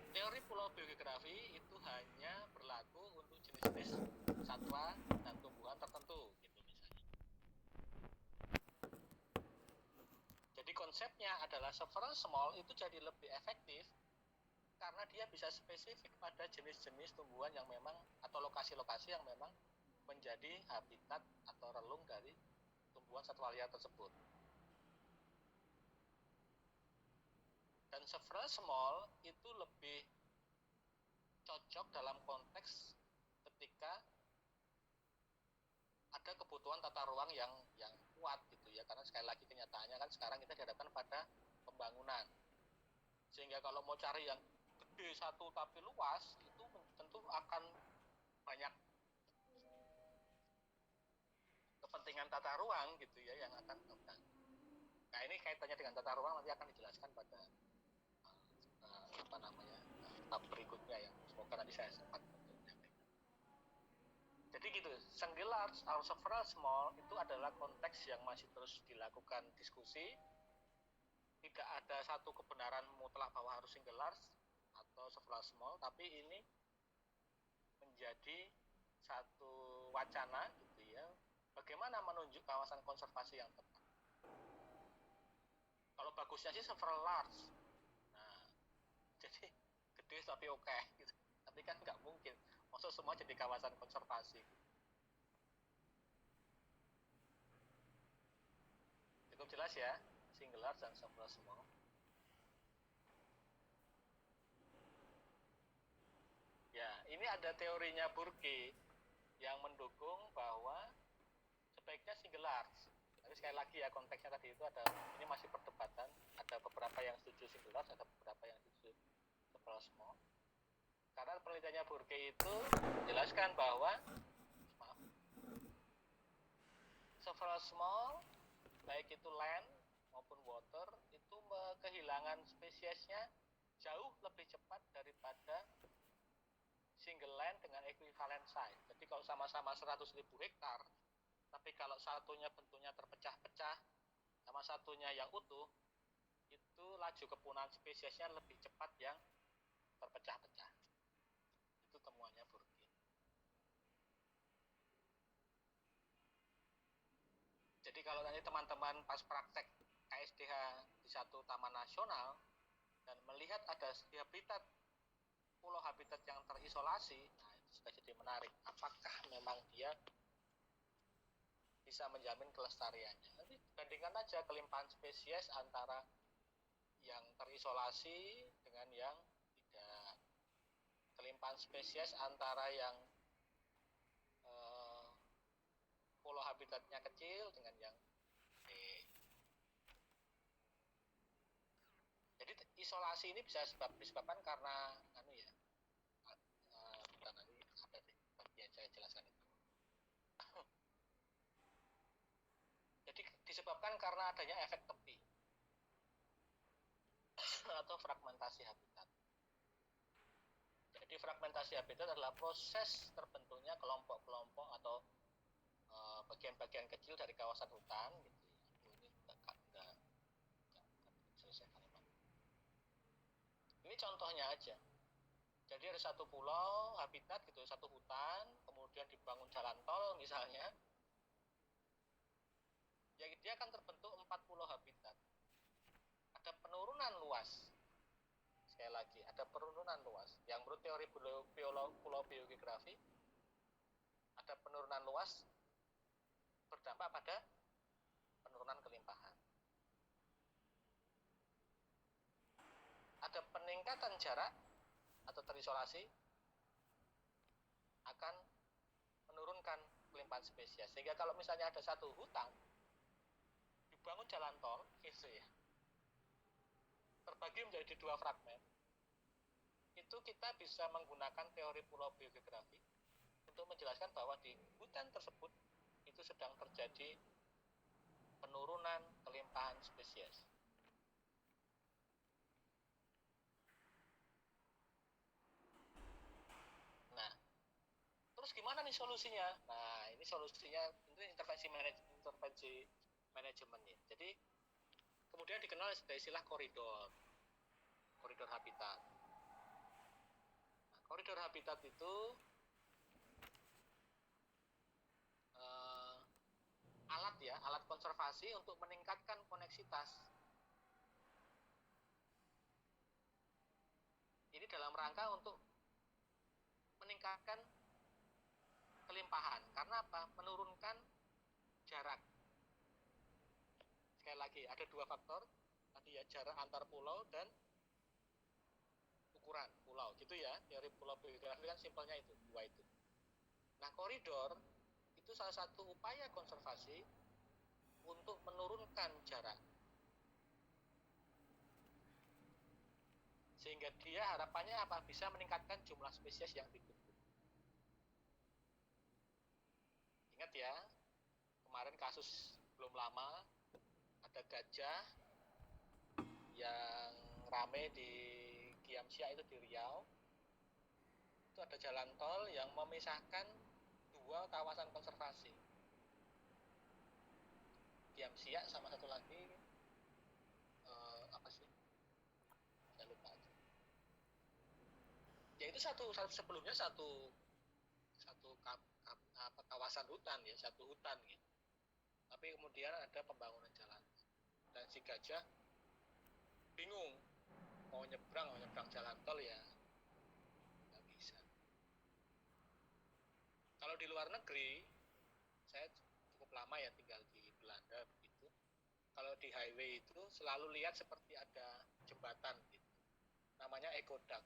Speaker 1: Teori pulau biogeografi itu hanya berlaku untuk jenis-jenis satwa dan tumbuhan tertentu gitu misalnya. Jadi konsepnya adalah several small itu jadi lebih efektif karena dia bisa spesifik pada jenis-jenis tumbuhan yang memang atau lokasi-lokasi yang memang menjadi habitat atau relung dari tumbuhan satwa liar tersebut. Dan several small itu lebih cocok dalam konteks ketika ada kebutuhan tata ruang yang kuat gitu ya, karena sekali lagi kenyataannya kan sekarang kita dihadapkan pada pembangunan, sehingga kalau mau cari yang gede satu tapi luas itu tentu akan banyak kepentingan tata ruang gitu ya yang akan terganggu. Nah ini kaitannya dengan tata ruang nanti akan dijelaskan pada tahap berikutnya yang semoga nanti saya sempat menyampaikan. Jadi gitu, single large or several small itu adalah konteks yang masih terus dilakukan diskusi. Tidak ada satu kebenaran mutlak bahwa harus single large atau several small, tapi ini menjadi satu wacana gitu ya. Bagaimana menunjuk kawasan konservasi yang tepat? Kalau bagusnya sih several large. Nah, jadi gede tapi oke gitu. Tapi kan nggak mungkin. Maksud semua jadi kawasan konservasi. Cukup jelas ya, single large dan several small. Ya, ini ada teorinya Burke yang mendukung bahwa sebaiknya single large. Tapi sekali lagi ya konteksnya tadi itu ini masih perdebatan. Ada beberapa yang setuju single large, ada beberapa yang setuju several small. Karena penelitiannya Burke itu menjelaskan bahwa several small, baik itu land maupun water, itu kehilangan spesiesnya jauh lebih cepat daripada single land dengan equivalent size. Jadi kalau sama-sama 100.000 hektar, tapi kalau satunya bentuknya terpecah-pecah, sama satunya yang utuh, itu laju kepunahan spesiesnya lebih cepat yang terpecah-pecah. Itu temuannya Burke. kalau nanti teman-teman pas praktek KSDH di satu taman nasional dan melihat ada habitat pulau habitat yang terisolasi, nah itu sudah jadi menarik. Apakah memang dia bisa menjamin kelestariannya? Nanti bandingkan aja kelimpahan spesies antara yang terisolasi dengan yang tidak, kelimpahan spesies antara yang pulau habitatnya kecil dengan yang gede. Jadi isolasi ini bisa disebabkan karena bentar, nanti ada deh bagian saya jelaskan itu. Jadi disebabkan karena adanya efek tepi atau fragmentasi habitat. Jadi fragmentasi habitat adalah proses terbentuknya kelompok-kelompok atau bagian-bagian kecil dari kawasan hutan gitu ya. Ini enggak selesai kalimat. Ini contohnya aja. Jadi ada satu pulau habitat gitu, satu hutan, kemudian dibangun jalan tol misalnya. Ya dia akan terbentuk 4 pulau habitat. Ada penurunan luas. Sekali lagi, ada penurunan luas. Yang menurut teori pulau biogeografi, ada penurunan luas berdampak pada penurunan kelimpahan. Ada peningkatan jarak atau terisolasi akan menurunkan kelimpahan spesies. Sehingga kalau misalnya ada satu hutan dibangun jalan tol gitu ya, terbagi menjadi 2 fragmen, itu kita bisa menggunakan teori pulau biogeografi untuk menjelaskan bahwa di hutan tersebut itu sedang terjadi penurunan kelimpahan spesies. Nah, terus gimana nih solusinya? Nah, ini solusinya itu intervensi manajemen ya. Jadi kemudian dikenal sebagai istilah koridor habitat. Nah, koridor habitat itu alat konservasi untuk meningkatkan koneksitas. Ini dalam rangka untuk meningkatkan kelimpahan. Karena apa? Menurunkan jarak. Sekali lagi, ada 2 faktor. Tadi ya, jarak antar pulau dan ukuran pulau. Gitu ya, teori pulau biogeografi kan simpelnya itu, 2 itu. Nah, koridor itu salah satu upaya konservasi untuk menurunkan jarak. Sehingga dia harapannya apa? Bisa meningkatkan jumlah spesies yang ditumbuh. Ingat ya, kemarin kasus belum lama ada gajah yang rame di Kiamsia itu di Riau. Itu ada jalan tol yang memisahkan 2 kawasan konservasi. Kiamsia sama satu lagi apa sih? Saya lupa aja. Ya itu sebelumnya satu kawasan hutan ya, satu hutan gitu. Tapi kemudian ada pembangunan jalan dan si gajah bingung mau nyebrang jalan tol ya nggak bisa. Kalau di luar negeri, saya cukup lama ya tinggal di Belanda begitu. Kalau di highway itu selalu lihat seperti ada jembatan gitu. Namanya ekodak.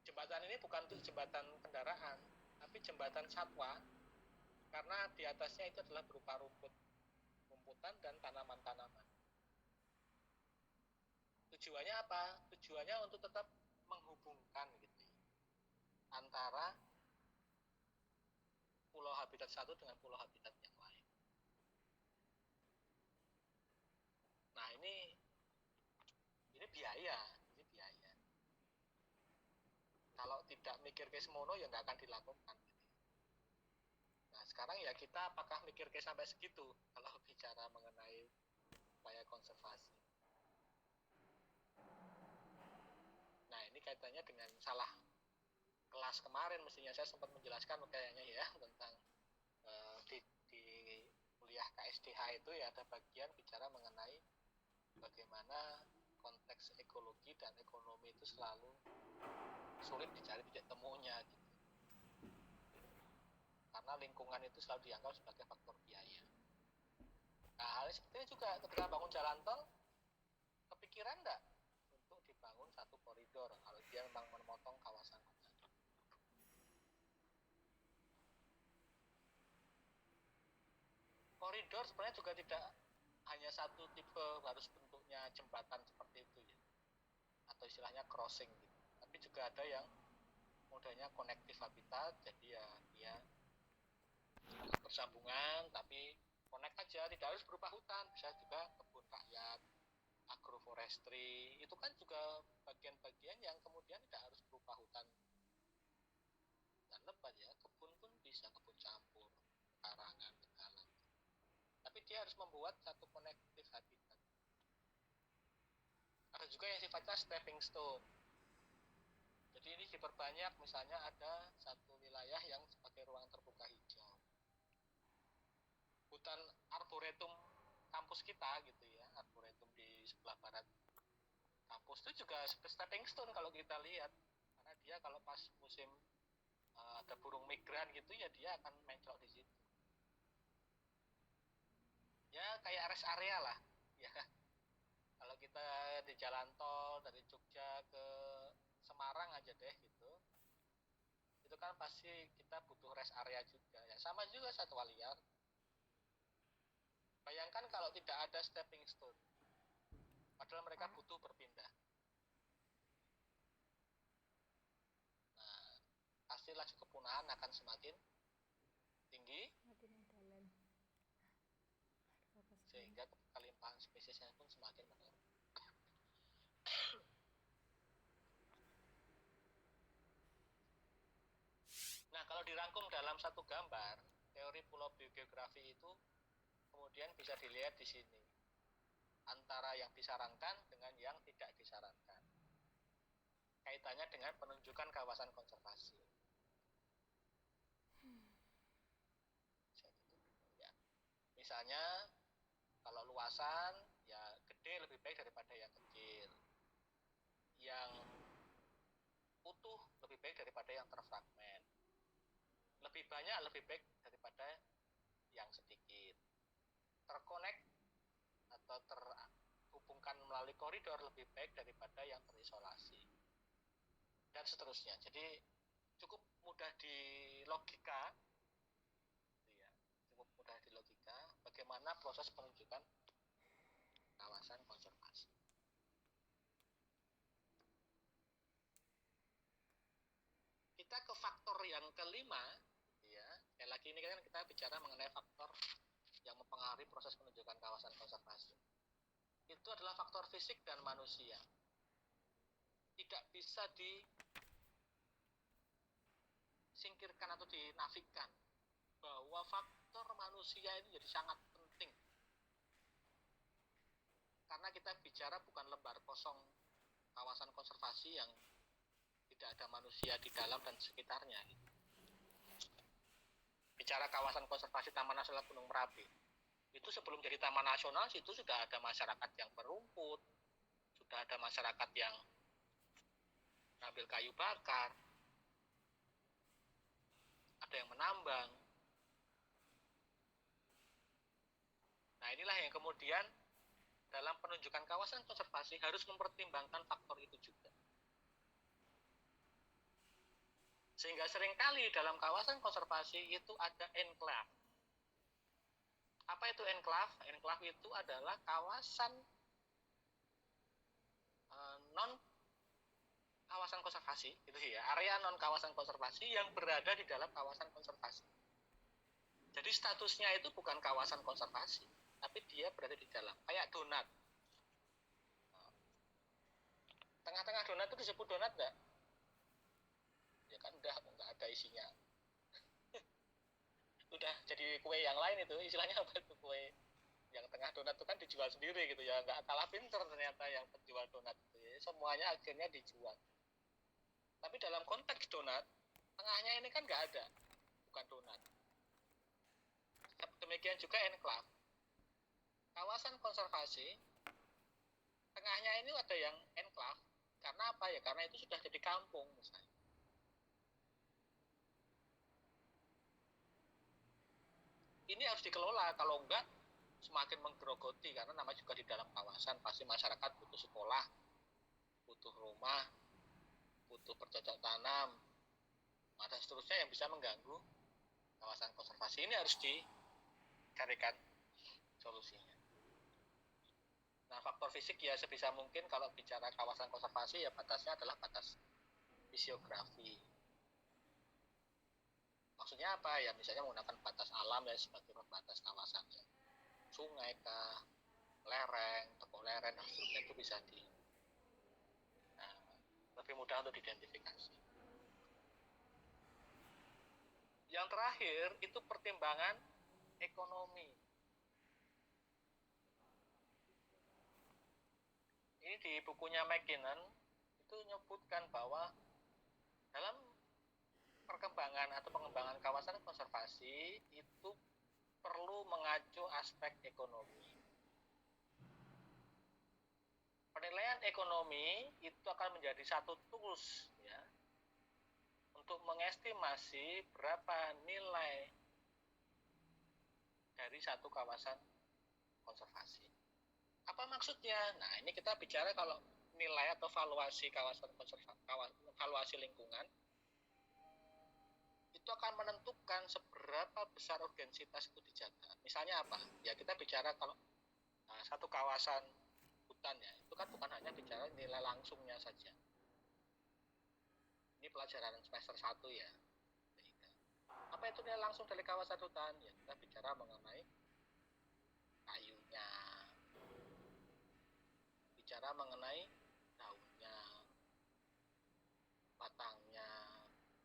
Speaker 1: Jembatan ini bukan untuk jembatan kendaraan, tapi jembatan satwa, karena di atasnya itu adalah berupa rumputan dan tanaman-tanaman. Tujuannya apa? Tujuannya untuk tetap menghubungkan gitu antara pulau habitat satu dengan pulau habitat yang lain. Nah, ini biaya. Kalau tidak mikir ke semono ya nggak akan dilakukan. Nah, sekarang ya kita apakah mikir ke sampai segitu kalau bicara mengenai upaya konservasi. Nah, ini kaitannya dengan salah kelas kemarin, mestinya saya sempat menjelaskan kayaknya ya tentang di kuliah kuliah KSDH itu ya ada bagian bicara mengenai bagaimana konteks ekologi dan ekonomi itu selalu sulit dicari titik temunya gitu. Karena lingkungan itu selalu dianggap sebagai faktor biaya. Nah, hal seperti ini juga ketika bangun jalan tol, kepikiran enggak untuk dibangun satu koridor kalau dia memang memotong kawasan kota? Koridor sebenarnya juga tidak hanya satu tipe, harus bentuknya jembatan seperti itu ya, atau istilahnya crossing gitu. Tapi juga ada yang modelnya connective habitat, jadi ya dia bersambungan tapi connect aja, tidak harus berupa hutan, bisa juga kebun rakyat, agroforestry, itu kan juga bagian-bagian yang kemudian tidak harus berupa hutan dan lebat ya, kebun pun bisa, kebun campur, karangan, tegalan. Tapi dia harus membuat satu connective habitat. Ada juga yang sifatnya stepping stone. Jadi ini diperbanyak, misalnya ada satu wilayah yang sebagai ruang terbuka hijau. Hutan arboretum kampus kita gitu ya, arboretum di sebelah barat kampus itu juga stepping stone kalau kita lihat. Karena dia kalau pas musim ada burung migran gitu ya dia akan mencok di situ. Ya kayak rest area lah ya. Kalau kita di jalan tol dari Jogja ke Semarang aja deh gitu, itu kan pasti kita butuh rest area juga ya, sama juga satwa liar. Bayangkan kalau tidak ada stepping stone, padahal mereka butuh berpindah. Nah, pasti laju kepunahan akan semakin tinggi, sehingga kelimpahan spesiesnya pun semakin menurun. Nah, kalau dirangkum dalam satu gambar, teori pulau biogeografi itu kemudian bisa dilihat di sini, antara yang disarankan dengan yang tidak disarankan. Kaitannya dengan penunjukan kawasan konservasi. Ya. Misalnya, kalau luasan, ya gede lebih baik daripada yang kecil. Yang utuh lebih baik daripada yang terfragmen. Lebih banyak lebih baik daripada yang sedikit. Terkonek atau terhubungkan melalui koridor lebih baik daripada yang terisolasi. Dan seterusnya. Jadi cukup mudah di logika, ya, cukup mudah di logika bagaimana proses penunjukan kawasan konservasi. Kita ke faktor yang kelima, ya. Sekali lagi ini kan kita bicara mengenai faktor yang mempengaruhi proses penunjukan kawasan konservasi. Itu adalah faktor fisik dan manusia. Tidak bisa disingkirkan atau dinafikan bahwa faktor manusia ini jadi sangat penting. Karena kita bicara bukan lembar kosong kawasan konservasi yang tidak ada manusia di dalam dan sekitarnya. Bicara kawasan konservasi Taman Nasional Gunung Merapi, itu sebelum jadi taman nasional itu sudah ada masyarakat yang berumput, sudah ada masyarakat yang ngambil kayu bakar, ada yang menambang. Nah, inilah yang kemudian dalam penunjukan kawasan konservasi harus mempertimbangkan faktor itu juga. Sehingga seringkali dalam kawasan konservasi itu ada enclave. Apa itu enclave? Enclave itu adalah kawasan non kawasan konservasi, gitu ya, area non kawasan konservasi yang berada di dalam kawasan konservasi. Jadi statusnya itu bukan kawasan konservasi, tapi dia berada di dalam, kayak donat. Tengah-tengah donat itu disebut donat enggak? Ya kan enggak ada isinya. Udah jadi kue yang lain itu, istilahnya apa itu kue yang tengah donat itu kan dijual sendiri gitu ya, nggak kalah pinter ternyata yang penjual donat itu ya, semuanya akhirnya dijual. Tapi dalam konteks donat, tengahnya ini kan nggak ada, bukan donat. Demikian juga enclave. Kawasan konservasi, tengahnya ini ada yang enclave. Karena apa ya? Karena itu sudah jadi kampung misalnya. Ini harus dikelola, kalau enggak semakin menggerogoti, karena namanya juga di dalam kawasan pasti masyarakat butuh sekolah, butuh rumah, butuh bercocok tanam, dan seterusnya yang bisa mengganggu kawasan konservasi. Ini harus dicarikan solusinya. Nah, faktor fisik ya sebisa mungkin kalau bicara kawasan konservasi ya batasnya adalah batas fisiografi. Maksudnya apa ya? Misalnya menggunakan batas alam ya sebagai batas kawasan ya. Sungai kah, lereng, tepung lereng, seterusnya itu bisa lebih mudah untuk diidentifikasi. Yang terakhir itu pertimbangan ekonomi. Ini di bukunya McKinnon itu menyebutkan bahwa dalam perkembangan atau pengembangan kawasan konservasi itu perlu mengacu aspek ekonomi. Penilaian ekonomi itu akan menjadi satu tools ya untuk mengestimasi berapa nilai dari satu kawasan konservasi. Apa maksudnya? Nah, ini kita bicara kalau nilai atau valuasi kawasan valuasi lingkungan itu akan menentukan seberapa besar urgensitas itu dijaga. Misalnya apa? Ya kita bicara kalau satu kawasan hutan ya, itu kan bukan hanya bicara nilai langsungnya saja. Ini pelajaran semester 1 ya. Apa itu nilai langsung dari kawasan hutan? Ya kita bicara mengenai kayunya, bicara mengenai daunnya, batangnya,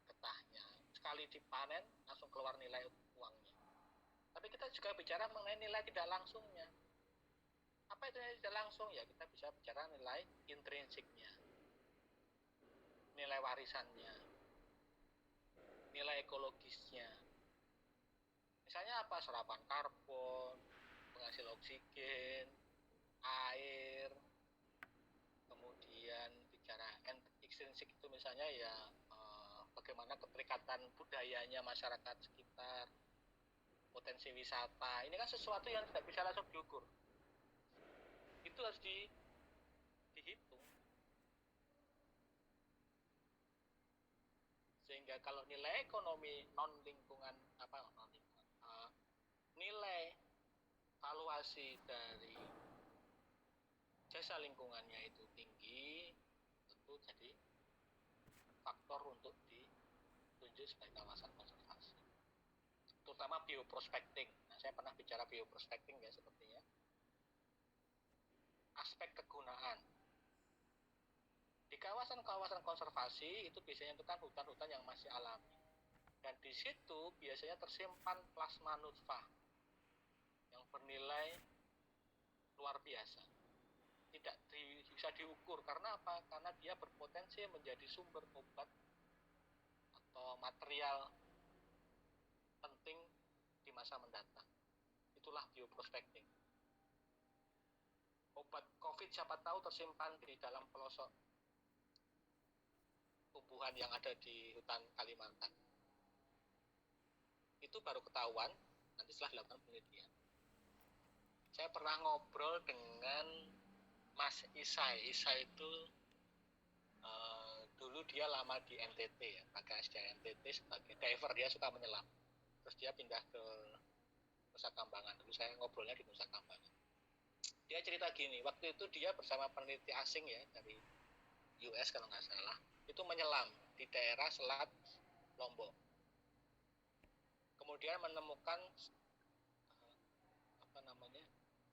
Speaker 1: getahnya. Sekali dipanen langsung keluar nilai uangnya. Tapi kita juga bicara mengenai nilai tidak langsungnya. Apa itu nilai tidak langsung? Ya kita bisa bicara nilai intrinsiknya, nilai warisannya, nilai ekologisnya. Misalnya apa? Serapan karbon, penghasil oksigen, air, kemudian bicara ekstrinsik itu misalnya ya bagaimana keterikatan budayanya masyarakat sekitar, potensi wisata. Ini kan sesuatu yang tidak bisa langsung diukur. Itu harus dihitung. Sehingga kalau nilai ekonomi non lingkungan nilai valuasi dari jasa lingkungannya itu tinggi, tentu jadi faktor untuk ditunjuk sebagai kawasan konservasi. Terutama bioprospecting. Nah, saya pernah bicara bioprospecting ya sepertinya. Aspek kegunaan. Di kawasan-kawasan konservasi itu biasanya itu kan hutan-hutan yang masih alami. Dan di situ biasanya tersimpan plasma nutfah yang bernilai luar biasa. Tidak bisa diukur karena apa? Karena dia berpotensi menjadi sumber obat atau material penting di masa mendatang. Itulah bioprospecting. Obat COVID siapa tahu tersimpan di dalam pelosok tumbuhan yang ada di hutan Kalimantan. Itu baru ketahuan nanti setelah dilakukan penelitian. Saya pernah ngobrol dengan Mas Isai. Isai itu dulu dia lama di NTT ya, pakai SDN NTT sebagai diver, dia suka menyelam. Terus dia pindah ke Nusa Kambangan. Dulu saya ngobrolnya di Nusa Kambangan. Dia cerita gini, waktu itu dia bersama peneliti asing ya dari US kalau nggak salah, itu menyelam di daerah selat Lombok. Kemudian menemukan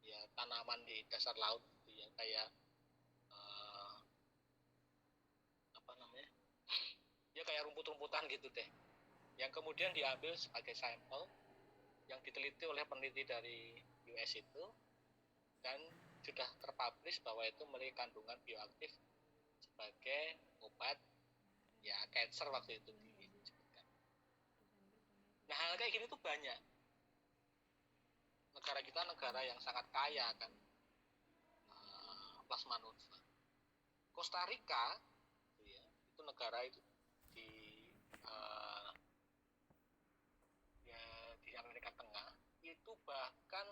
Speaker 1: ya tanaman di dasar laut gitu ya, kayak ya kayak rumput-rumputan gitu deh, yang kemudian diambil sebagai sampel yang diteliti oleh peneliti dari US itu, dan sudah terpublish bahwa itu memiliki kandungan bioaktif sebagai obat ya cancer waktu itu disebutkan. Nah hal kayak gini tuh banyak. negara kita negara yang sangat kaya kan, plasma nutfa. Costa Rica ya, itu negara itu di ya, di Amerika Tengah itu bahkan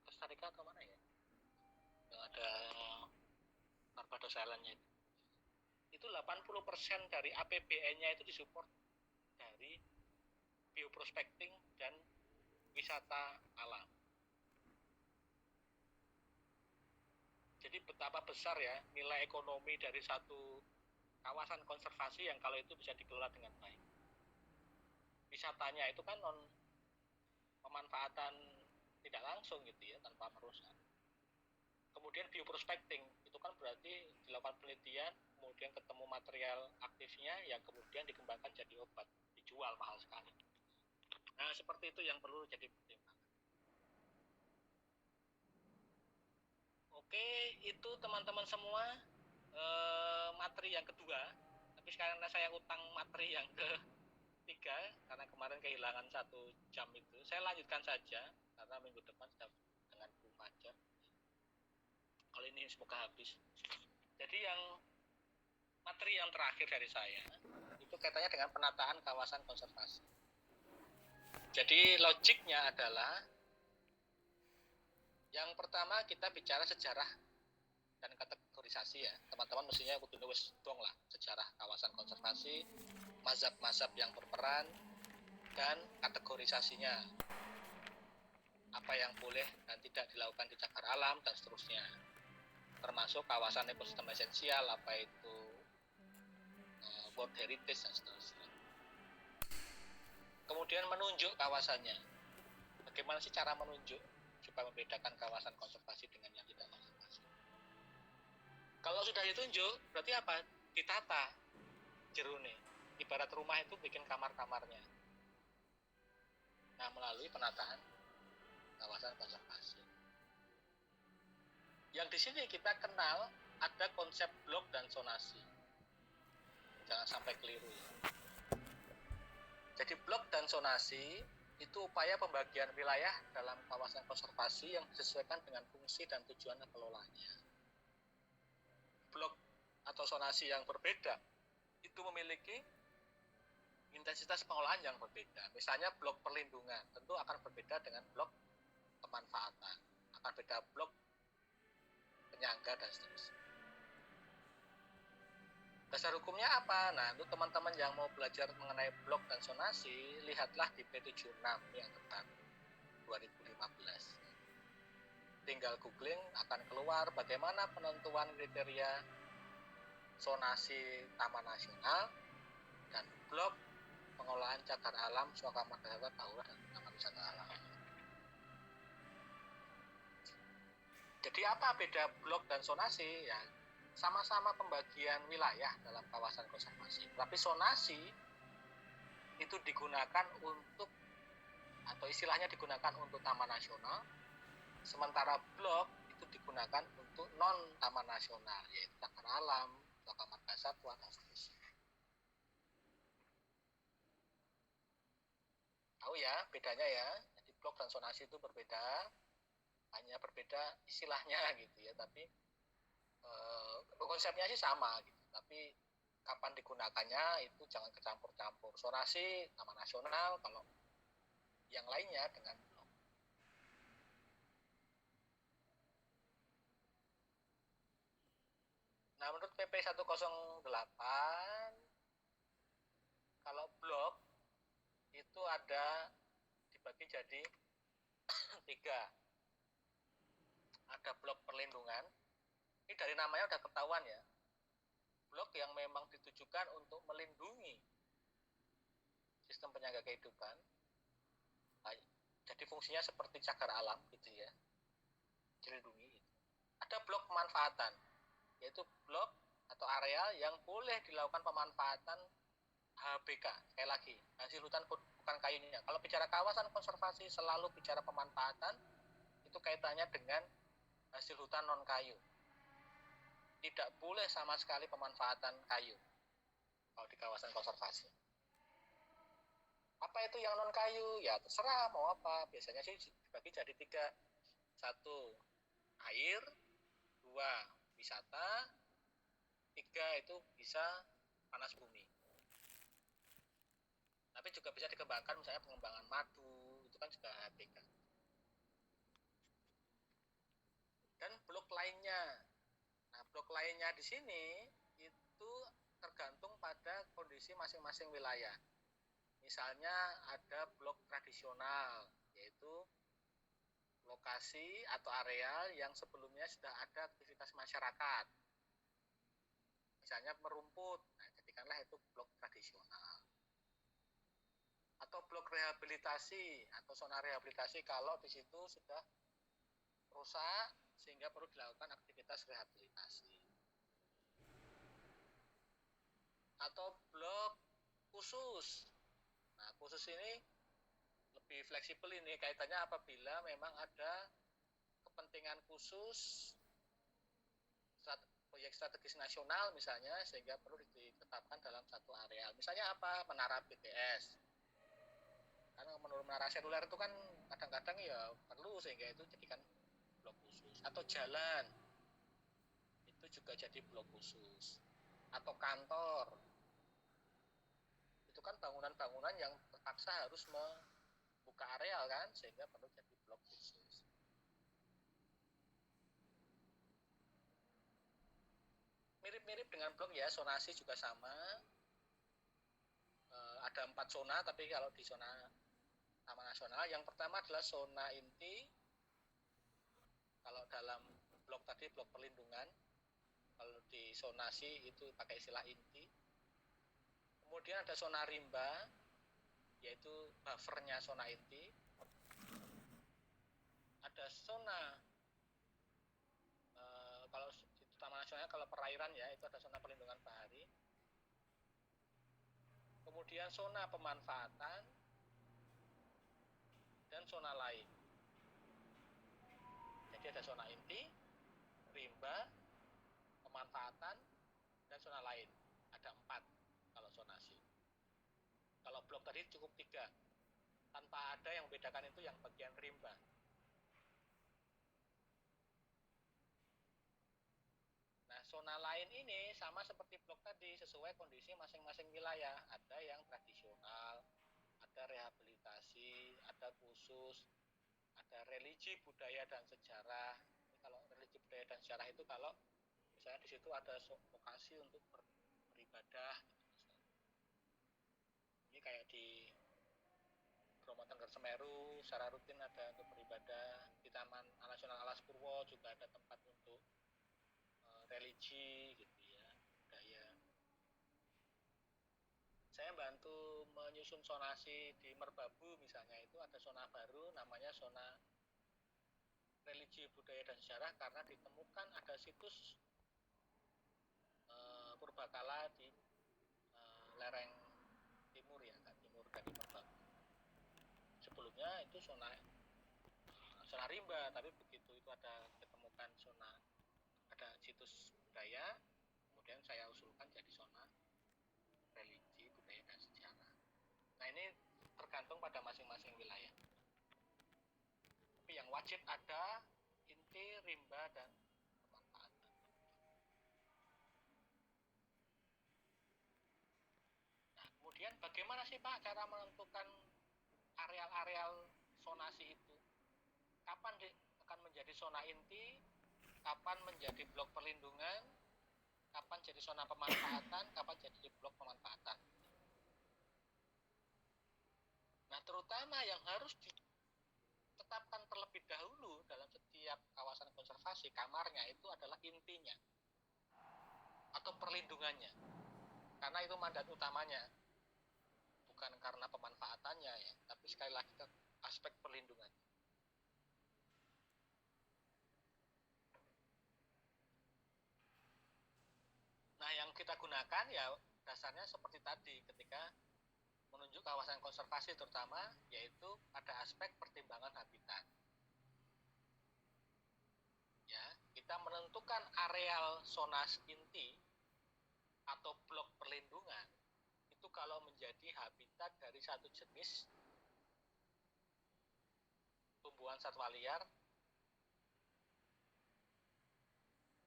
Speaker 1: Costa Rica atau mana ya yang ada Barbados Island-nya itu 80% dari APBN-nya itu disupport dari bioprospecting dan wisata alam. Jadi betapa besar ya nilai ekonomi dari satu kawasan konservasi yang kalau itu bisa dikelola dengan baik. Wisatanya itu kan non pemanfaatan tidak langsung gitu ya, tanpa merusak. Kemudian bioprospecting itu kan berarti dilakukan penelitian, kemudian ketemu material aktifnya yang kemudian dikembangkan jadi obat, dijual mahal sekali. Nah, seperti itu yang perlu jadi pertimbangan. Oke, itu teman-teman semua materi yang kedua. Tapi sekarang saya utang materi yang ketiga karena kemarin kehilangan 1 jam itu. Saya lanjutkan saja karena minggu depan sudah dengan Bu Fajar. Kalau ini semoga habis. Jadi yang materi yang terakhir dari saya itu kaitannya dengan penataan kawasan konservasi. Jadi logiknya adalah yang pertama kita bicara sejarah dan kategorisasi ya. Teman-teman mestinya kudu wis dong lah sejarah kawasan konservasi, mazhab-mazhab yang berperan dan kategorisasinya. Apa yang boleh dan tidak dilakukan di cagar alam dan seterusnya. Termasuk kawasan ekosistem esensial, apa itu World Heritage dan seterusnya. Kemudian menunjuk kawasannya. Bagaimana sih cara menunjuk supaya membedakan kawasan konservasi dengan yang tidak konservasi? Kalau sudah ditunjuk, berarti apa? Ditata jerone. Ibarat rumah itu bikin kamar-kamarnya. Nah, melalui penataan kawasan konservasi. Yang di sini kita kenal ada konsep blok dan zonasi. Jangan sampai keliru ya. Jadi blok dan zonasi itu upaya pembagian wilayah dalam kawasan konservasi yang disesuaikan dengan fungsi dan tujuan kelolanya. Blok atau zonasi yang berbeda itu memiliki intensitas pengolahan yang berbeda. Misalnya blok perlindungan tentu akan berbeda dengan blok pemanfaatan, akan beda blok penyangga dan seterusnya. Dasar hukumnya apa? Nah, untuk teman-teman yang mau belajar mengenai blok dan zonasi, lihatlah di P76 yang terbaru 2015. Tinggal googling akan keluar bagaimana penentuan kriteria zonasi taman nasional dan blok pengolahan cagar alam suaka marga satwa Tahura dan taman wisata alam. Jadi apa beda blok dan zonasi? Ya, sama-sama pembagian wilayah dalam kawasan konservasi. Tapi zonasi itu digunakan untuk, atau istilahnya digunakan untuk taman nasional, sementara blok itu digunakan untuk non taman nasional, yaitu cagar alam, suaka marga satwa dan seterusnya. Tahu ya bedanya ya? Jadi blok dan zonasi itu berbeda, hanya berbeda istilahnya gitu ya, tapi konsepnya sih sama gitu, tapi kapan digunakannya itu jangan kecampur-campur. Zonasi taman nasional, kalau yang lainnya dengan blok. Nah, menurut PP 108 kalau blok itu ada dibagi jadi 3. Ada blok perlindungan. Ini dari namanya udah ketahuan ya. Blok yang memang ditujukan untuk melindungi sistem penyangga kehidupan. Jadi fungsinya seperti cagar alam gitu ya. Dilindungi gitu. Ada blok pemanfaatan, yaitu blok atau areal yang boleh dilakukan pemanfaatan HBK. Sekali lagi, hasil hutan bukan kayunya. Kalau bicara kawasan konservasi selalu bicara pemanfaatan, itu kaitannya dengan hasil hutan non kayu. Tidak boleh sama sekali pemanfaatan kayu kalau di kawasan konservasi. Apa itu yang non kayu? Ya terserah mau apa. Biasanya sih dibagi jadi 3. 1 air, 2 wisata, 3 itu bisa panas bumi. Tapi juga bisa dikembangkan, misalnya pengembangan madu, itu kan juga HPK. Dan blok lainnya. Nah, blok lainnya di sini itu tergantung pada kondisi masing-masing wilayah. Misalnya ada blok tradisional, yaitu lokasi atau areal yang sebelumnya sudah ada aktivitas masyarakat. Misalnya merumput, nah jadikanlah itu blok tradisional. Atau blok rehabilitasi atau zona rehabilitasi kalau di situ sudah rusak sehingga perlu dilakukan aktivitas rehabilitasi. Atau blok khusus. Nah, khusus ini lebih fleksibel, ini kaitannya apabila memang ada kepentingan khusus proyek strategis nasional misalnya, sehingga perlu ditetapkan dalam satu areal. Misalnya apa? Menara BTS. Karena menurut menara seluler itu kan kadang-kadang ya perlu, sehingga itu jadikan blok khusus. Atau jalan, itu juga jadi blok khusus. Atau kantor, itu kan bangunan-bangunan yang terpaksa harus membuka areal kan, sehingga perlu jadi blok khusus. Mirip-mirip dengan blok ya, zonasi juga sama. Ada 4 zona, tapi kalau di zona Taman Nasional, yang pertama adalah zona inti. Kalau dalam blok tadi blok perlindungan, kalau di zonasi itu pakai istilah inti. Kemudian ada zona rimba, yaitu buffernya zona inti. Ada zona kalau di Taman Nasional, kalau perairan ya, itu ada zona perlindungan bahari. Kemudian zona pemanfaatan dan zona lain. Jadi ada zona inti, rimba, pemanfaatan, dan zona lain. Ada 4 kalau zonasi. Kalau blok tadi cukup 3. Tanpa ada yang membedakan itu yang bagian rimba. Nah, zona lain ini sama seperti blok tadi, sesuai kondisi masing-masing wilayah. Ada yang tradisional, ada rehabilitasi, ada khusus, ada religi, budaya, dan sejarah. Ini kalau religi, budaya, dan sejarah itu kalau misalnya di situ ada lokasi untuk beribadah. Ini kayak di Bromo Tengger Semeru, secara rutin ada untuk beribadah. Di Taman Nasional Alas Purwo juga ada tempat untuk religi gitu ya, budaya. Saya bantu menyusun zonasi di Merbabu misalnya, itu ada zona baru namanya zona religi, budaya, dan sejarah, karena ditemukan ada situs purbakala di lereng timur ya, timur dari Merbabu. Sebelumnya itu zona rimba, tapi begitu itu ada ditemukan zona, ada situs budaya, kemudian saya usulkan jadi zona religi, budaya, dan sejarah. Nah, ini tergantung pada masing-masing wilayah. Tapi yang wajib ada inti, rimba, dan pemanfaatan. Nah, kemudian bagaimana sih Pak cara menentukan areal-areal zonasi itu? Kapan akan menjadi zona inti, kapan menjadi blok perlindungan, kapan jadi zona pemanfaatan, kapan jadi blok pemanfaatan. Nah, terutama yang harus ditetapkan terlebih dahulu dalam setiap kawasan konservasi, kamarnya itu adalah intinya atau perlindungannya, karena itu mandat utamanya, bukan karena pemanfaatannya ya, tapi sekali lagi ke aspek perlindungannya. Nah, yang kita gunakan ya dasarnya seperti tadi ketika menunjuk kawasan konservasi, terutama yaitu pada aspek pertimbangan habitat. Ya, kita menentukan areal zona inti atau blok perlindungan itu kalau menjadi habitat dari satu jenis tumbuhan satwa liar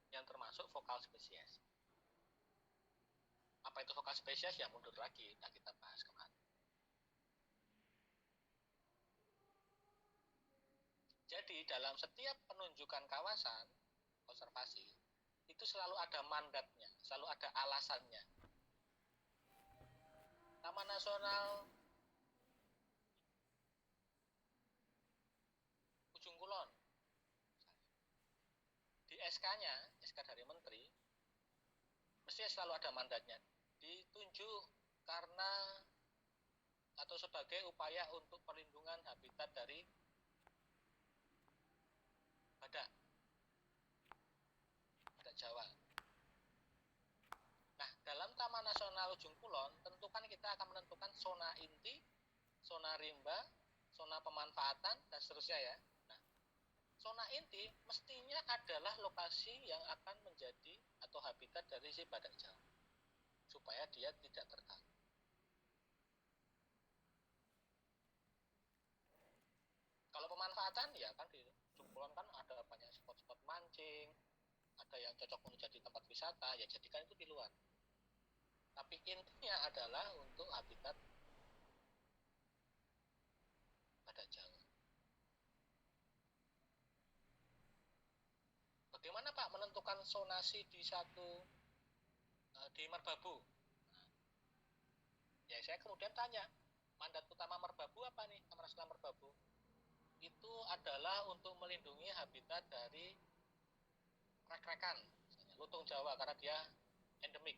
Speaker 1: yang termasuk vokal spesies. Apa itu vokal spesies? Ya mundur lagi, nah kita bahas kemarin. Jadi dalam setiap penunjukan kawasan konservasi itu selalu ada mandatnya, selalu ada alasannya. Taman Nasional Ujung Kulon, di SK-nya, SK dari Menteri, mesti selalu ada mandatnya. Ditunjuk karena atau sebagai upaya untuk perlindungan habitat dari badak Jawa. Nah, dalam Taman Nasional Ujung Kulon, tentu kan kita akan menentukan zona inti, zona rimba, zona pemanfaatan, dan seterusnya ya. Nah, zona inti mestinya adalah lokasi yang akan menjadi atau habitat dari si badak Jawa, supaya dia tidak terganggu. Kalau pemanfaatan ya kan di Ujung Kulon kan ada banyak spot-spot mancing, ada yang cocok untuk jadi tempat wisata, ya jadikan itu di luar. Tapi intinya adalah untuk habitat badak Jawa. Bagaimana Pak menentukan zonasi di di Merbabu? Nah, ya saya kemudian tanya, mandat utama Merbabu apa nih, Taman Nasional Merbabu? Itu adalah untuk melindungi habitat dari rek-rekan, lutung Jawa, karena dia endemik.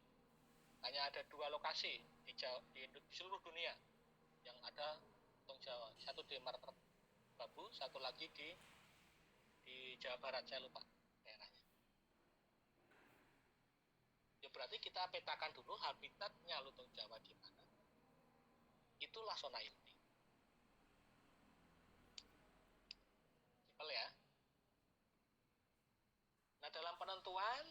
Speaker 1: Hanya ada 2 lokasi di seluruh dunia yang ada lutung Jawa. Satu di Merbabu, satu lagi di Jawa Barat, saya lupa daerahnya. Ya berarti kita petakan dulu habitatnya lutung Jawa di mana. Itulah zona inti. Simpel ya. Nah, dalam penentuan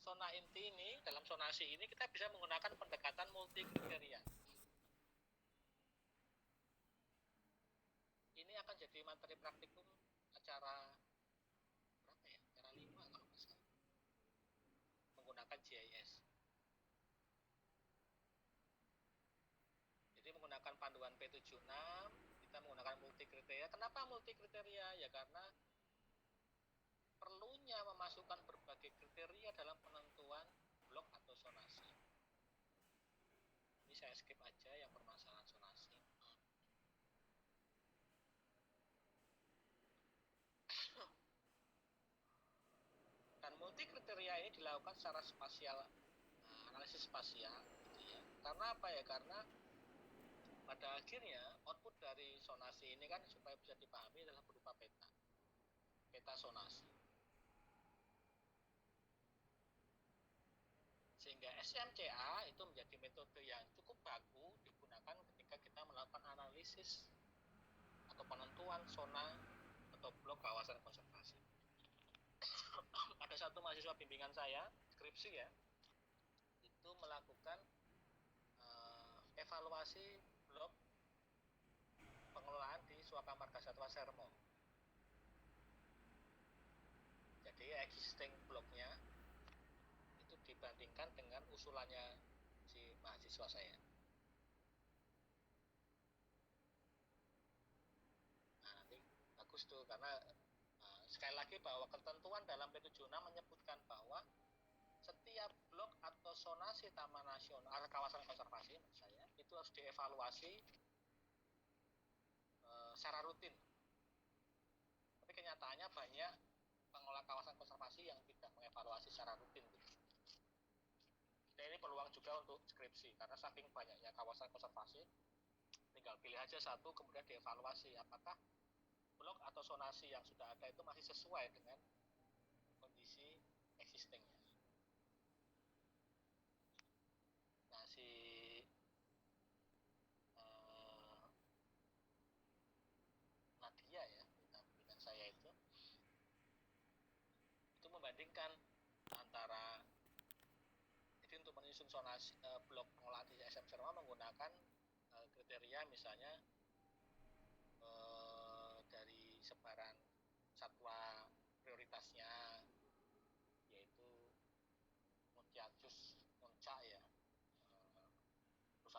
Speaker 1: zona inti ini, dalam zonasi ini kita bisa menggunakan pendekatan multi kriteria. Ini akan jadi materi praktikum acara berapa ya? Acara 5 kalau nggak salah. Menggunakan GIS. Jadi menggunakan panduan P76, kita menggunakan multi kriteria. Kenapa multi kriteria? Ya karena perlunya memasukkan berbagai kriteria dalam penentuan blok atau zonasi. Ini saya skip aja yang permasalahan zonasi. Dan multi kriteria ini dilakukan secara spasial, analisis spasial, gitu ya. Karena apa ya? Karena pada akhirnya output dari zonasi ini kan supaya bisa dipahami adalah berupa peta zonasi. Sehingga SMCA itu menjadi metode yang cukup baku digunakan ketika kita melakukan analisis atau penentuan zona atau blok kawasan konservasi. Ada satu mahasiswa bimbingan saya, skripsi ya, itu melakukan evaluasi blok pengelolaan di Suaka Marga Satwa Sermo. Jadi existing bloknya dibandingkan dengan usulannya si mahasiswa saya. Nah, nanti bagus tuh karena sekali lagi bahwa ketentuan dalam P76 menyebutkan bahwa setiap blok atau zonasi taman nasional atau kawasan konservasi menurut saya itu harus dievaluasi secara rutin. Tapi kenyataannya banyak pengelola kawasan konservasi yang tidak mengevaluasi secara rutin. Ini peluang juga untuk skripsi karena saking banyaknya kawasan konservasi, tinggal pilih aja satu kemudian dievaluasi apakah blok atau zonasi yang sudah ada itu masih sesuai dengan kondisi existingnya. Nah, si Nadia ya, bimbingan saya itu membandingkan antara untuk menyusun zonasi blok pengolahan di SM Serma menggunakan kriteria misalnya dari sebaran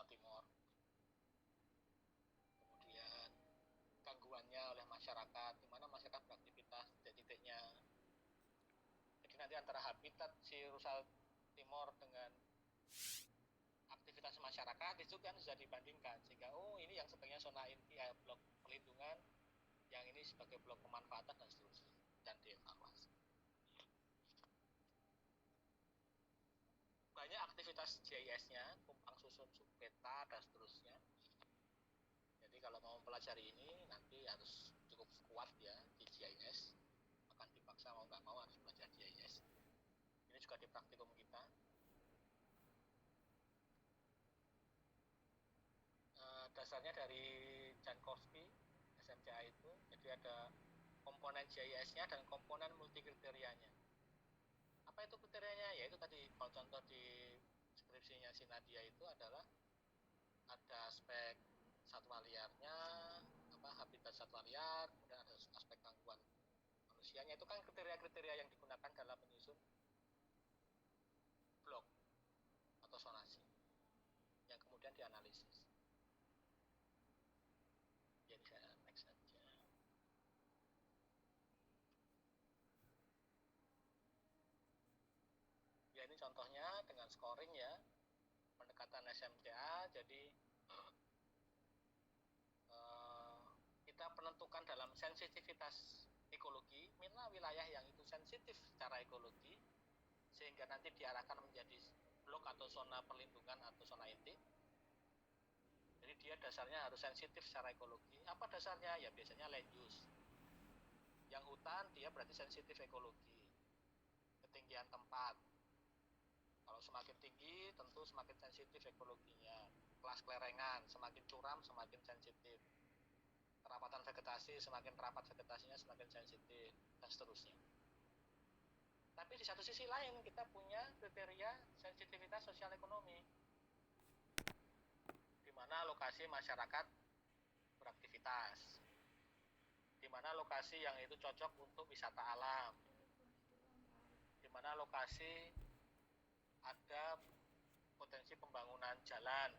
Speaker 1: Jawa Timur. Kemudian gangguannya oleh masyarakat, di mana masyarakat beraktivitas titik-titiknya. Jadi nanti antara habitat si rusa Timur dengan aktivitas masyarakat itu kan sudah dibandingkan, sehingga ini yang sebaiknya zona inti blok pelindungan, yang ini sebagai blok pemanfaatan dan seterusnya, dan dievaluasi. Banyak aktivitas GIS-nya, kumpang susun subpeta dan seterusnya. Jadi kalau mau mempelajari ini nanti harus cukup kuat ya di GIS, akan dipaksa mau nggak mau harus belajar GIS. Ini juga di praktikum kita. Dasarnya dari Jankowski SMCA itu, jadi ada komponen GIS-nya dan komponen multikriterianya. Apa itu kriterianya? Yaitu tadi kalau contoh di skripsinya si Nadia itu adalah ada aspek satwa liarnya, habitat satwa liar, kemudian ada aspek gangguan manusianya. Itu kan kriteria-kriteria yang digunakan dalam menyusun blok atau zonasi yang kemudian dianalisis. Jadi saya next saja. Ya ini contohnya dengan scoring ya, pendekatan SMCA. Jadi kita penentukan dalam sensitivitas ekologi, mana wilayah yang itu sensitif secara ekologi, sehingga nanti diarahkan menjadi blok atau zona perlindungan atau zona inti. Jadi dia dasarnya harus sensitif secara ekologi. Apa dasarnya? Ya biasanya land use. Yang hutan dia berarti sensitif ekologi. Ketinggian tempat. Kalau semakin tinggi tentu semakin sensitif ekologinya. Kelas klerengan, semakin curam semakin sensitif. Kerapatan vegetasi, semakin rapat vegetasinya semakin sensitif, dan seterusnya. Tapi di satu sisi lain kita punya kriteria sensitivitas sosial ekonomi, di mana lokasi masyarakat beraktivitas, di mana lokasi yang itu cocok untuk wisata alam, di mana lokasi ada potensi pembangunan jalan.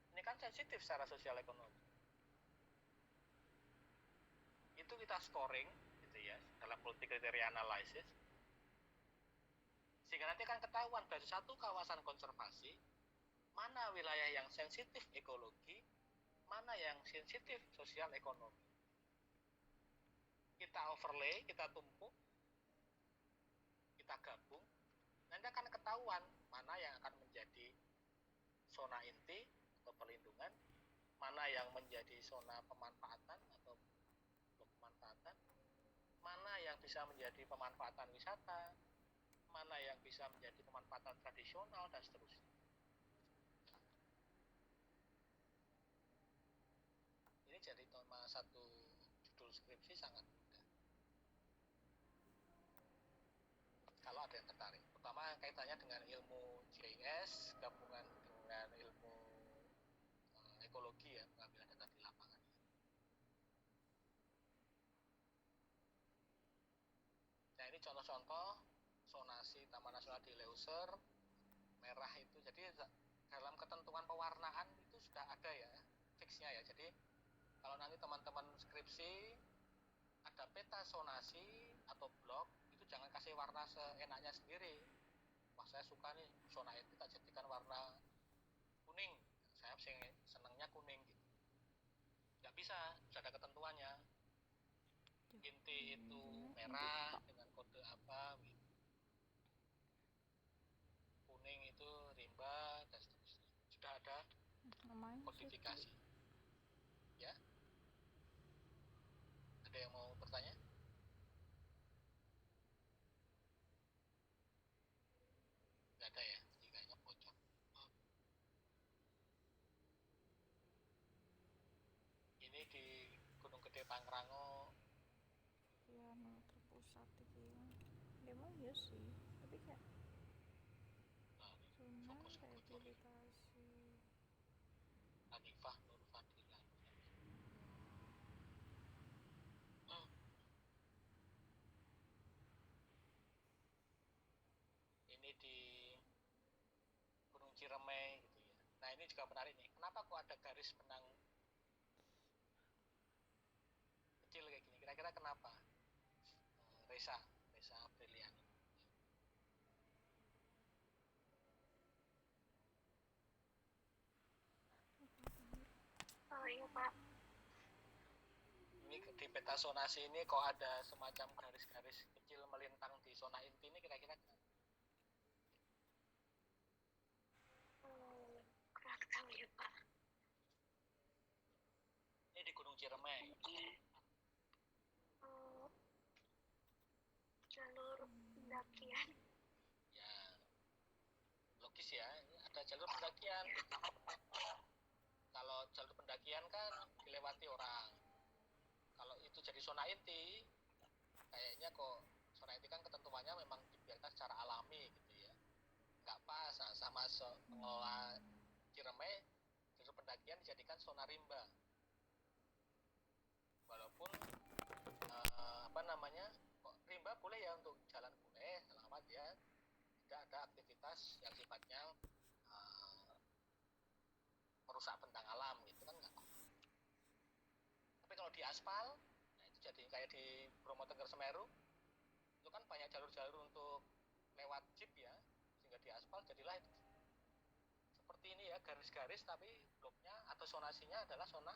Speaker 1: Ini kan sensitif secara sosial ekonomi. Itu kita scoring gitu ya dalam multikriteria analisis, sehingga nanti akan ketahuan dari satu kawasan konservasi mana wilayah yang sensitif ekologi, mana yang sensitif sosial ekonomi. Kita overlay, kita tumpuk, kita gabung, nanti akan ketahuan mana yang akan menjadi zona inti atau perlindungan, mana yang menjadi zona pemanfaatan atau blok pemanfaatan, mana yang bisa menjadi pemanfaatan wisata, mana yang bisa menjadi pemanfaatan tradisional, dan seterusnya. Ini jadi tema satu judul skripsi sangat mudah. Kalau ada yang tertarik, pertama kaitannya dengan ilmu GIS gabungan dengan ilmu ekologi ya, pengambilan data di lapangan. Nah ini contoh-contoh zonasi Taman Nasional di Leuser, merah itu. Jadi dalam ketentuan pewarnaan itu sudah ada ya fixnya ya. Jadi kalau nanti teman-teman skripsi ada peta zonasi atau blok, itu jangan kasih warna seenaknya sendiri. Wah saya suka nih zona itu tak jadikan warna kuning, saya senangnya kuning gitu. Nggak bisa, sudah ada ketentuannya. Inti itu merah dengan kode apa gitu. Kuning itu rimba dan seterusnya. Sudah ada kodifikasi. Ya. Ada yang mau bertanya? Nggak ada ya, jadi kayaknya bocor. Ini di Gunung Gede Pangrango.
Speaker 3: Ya terpusat gitu ya. Dia mau iya sih, tapi kayak zona rehabilitasi.
Speaker 1: Hanifah Nur Fadilah. Ini di Gunung Ciremai gitu ya. Nah ini juga menarik nih. Kenapa kok ada garis benang kecil kayak gini? Kira-kira kenapa? Reza Aprilian.
Speaker 4: Oh iya Pak.
Speaker 1: Ini di peta zonasi ini kok ada semacam garis-garis kecil melintang di zona inti ini kira-kira kenapa?
Speaker 4: Kurang tahu ya Pak.
Speaker 1: Ini di Gunung Ciremai.
Speaker 4: Jalur pendakian.
Speaker 1: Ya, logis ya. Ada jalur pendakian. Kalau jalur pendakian kan dilewati orang. Kalau itu jadi zona inti, kayaknya kok zona inti kan ketentuannya memang dibiarkan secara alami gitu ya. Nggak pas sama pengelola Ciremai, jalur pendakian dijadikan zona rimba. Walaupun kok rimba boleh ya untuk jalan boleh, selamat ya. Tidak ada aktivitas yang sifatnya merusak bentang alam gitu kan enggak. Tapi kalau di aspal, nah itu jadi kayak di Bromo Tengger Semeru, itu kan banyak jalur-jalur untuk lewat jeep ya, sehingga di aspal jadilah seperti ini ya, garis-garis tapi bloknya atau zonasinya adalah zona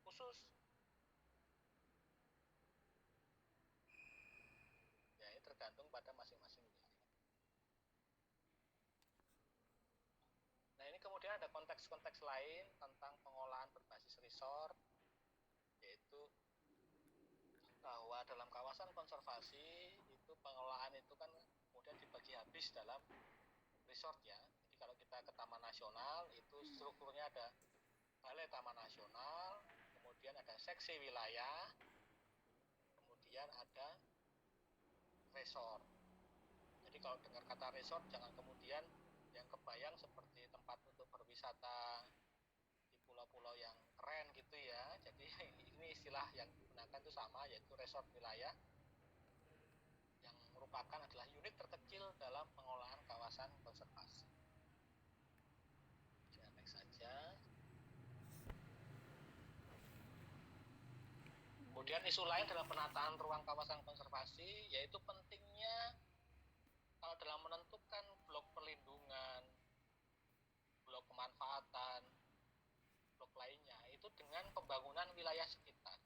Speaker 1: khusus. Ya ini tergantung pada masing-masing wilayah. Nah ini kemudian ada konteks-konteks lain tentang pengolahan berbasis resort, yaitu bahwa dalam kawasan konservasi itu pengolahan itu kan kemudian dibagi habis dalam resort ya. Jadi kalau kita ke Taman Nasional itu strukturnya ada Balai Taman Nasional, kemudian ada seksi wilayah, kemudian ada resort. Jadi kalau dengar kata resort jangan kemudian yang kebayang seperti tempat untuk berwisata di pulau-pulau yang keren gitu ya. Jadi ini istilah yang digunakan itu sama, yaitu resort wilayah yang merupakan adalah unit terkecil dalam pengolahan kawasan konservasi. Saya next saja. Kemudian isu lain dalam penataan ruang kawasan konservasi yaitu pentingnya kalau dalam menentukan blok perlindungan, blok pemanfaatan, blok lainnya itu dengan pembangunan wilayah sekitar.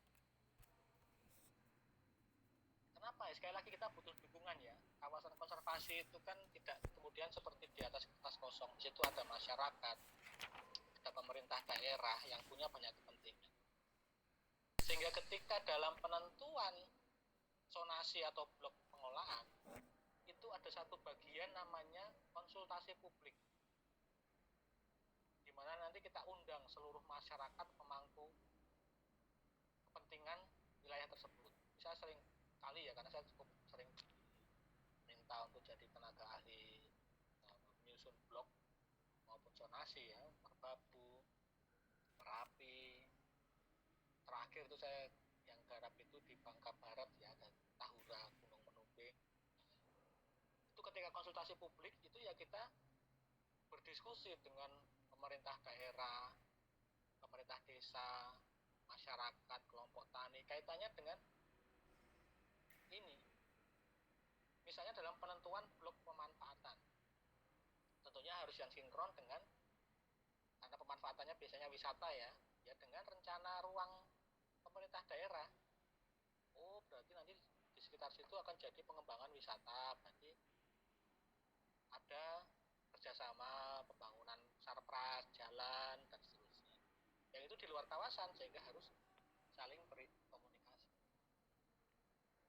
Speaker 1: Kenapa? Sekali lagi kita butuh dukungan ya. Kawasan konservasi itu kan tidak kemudian seperti di atas kertas kosong. Di situ ada masyarakat, ada pemerintah daerah yang punya banyak kepentingan. Sehingga ketika dalam penentuan zonasi atau blok pengolahan itu ada satu bagian namanya konsultasi publik, di mana nanti kita undang seluruh masyarakat pemangku kepentingan wilayah tersebut. Saya sering kali ya, karena saya cukup sering minta untuk jadi tenaga ahli menyusun blok maupun zonasi ya, Merbabu, Merapi. Terakhir itu saya yang garap itu di Bangka Barat ya, ada Tahura, Gunung Menumbing. Itu ketika konsultasi publik itu ya kita berdiskusi dengan pemerintah daerah, pemerintah desa, masyarakat, kelompok tani, kaitannya dengan ini. Misalnya dalam penentuan blok pemanfaatan, tentunya harus yang sinkron dengan, karena pemanfaatannya biasanya wisata ya dengan rencana ruang pemerintah daerah. Oh berarti nanti di sekitar situ akan jadi pengembangan wisata, berarti ada kerjasama pembangunan sarpras, jalan dan seterusnya. Yang itu di luar kawasan sehingga harus saling berkomunikasi.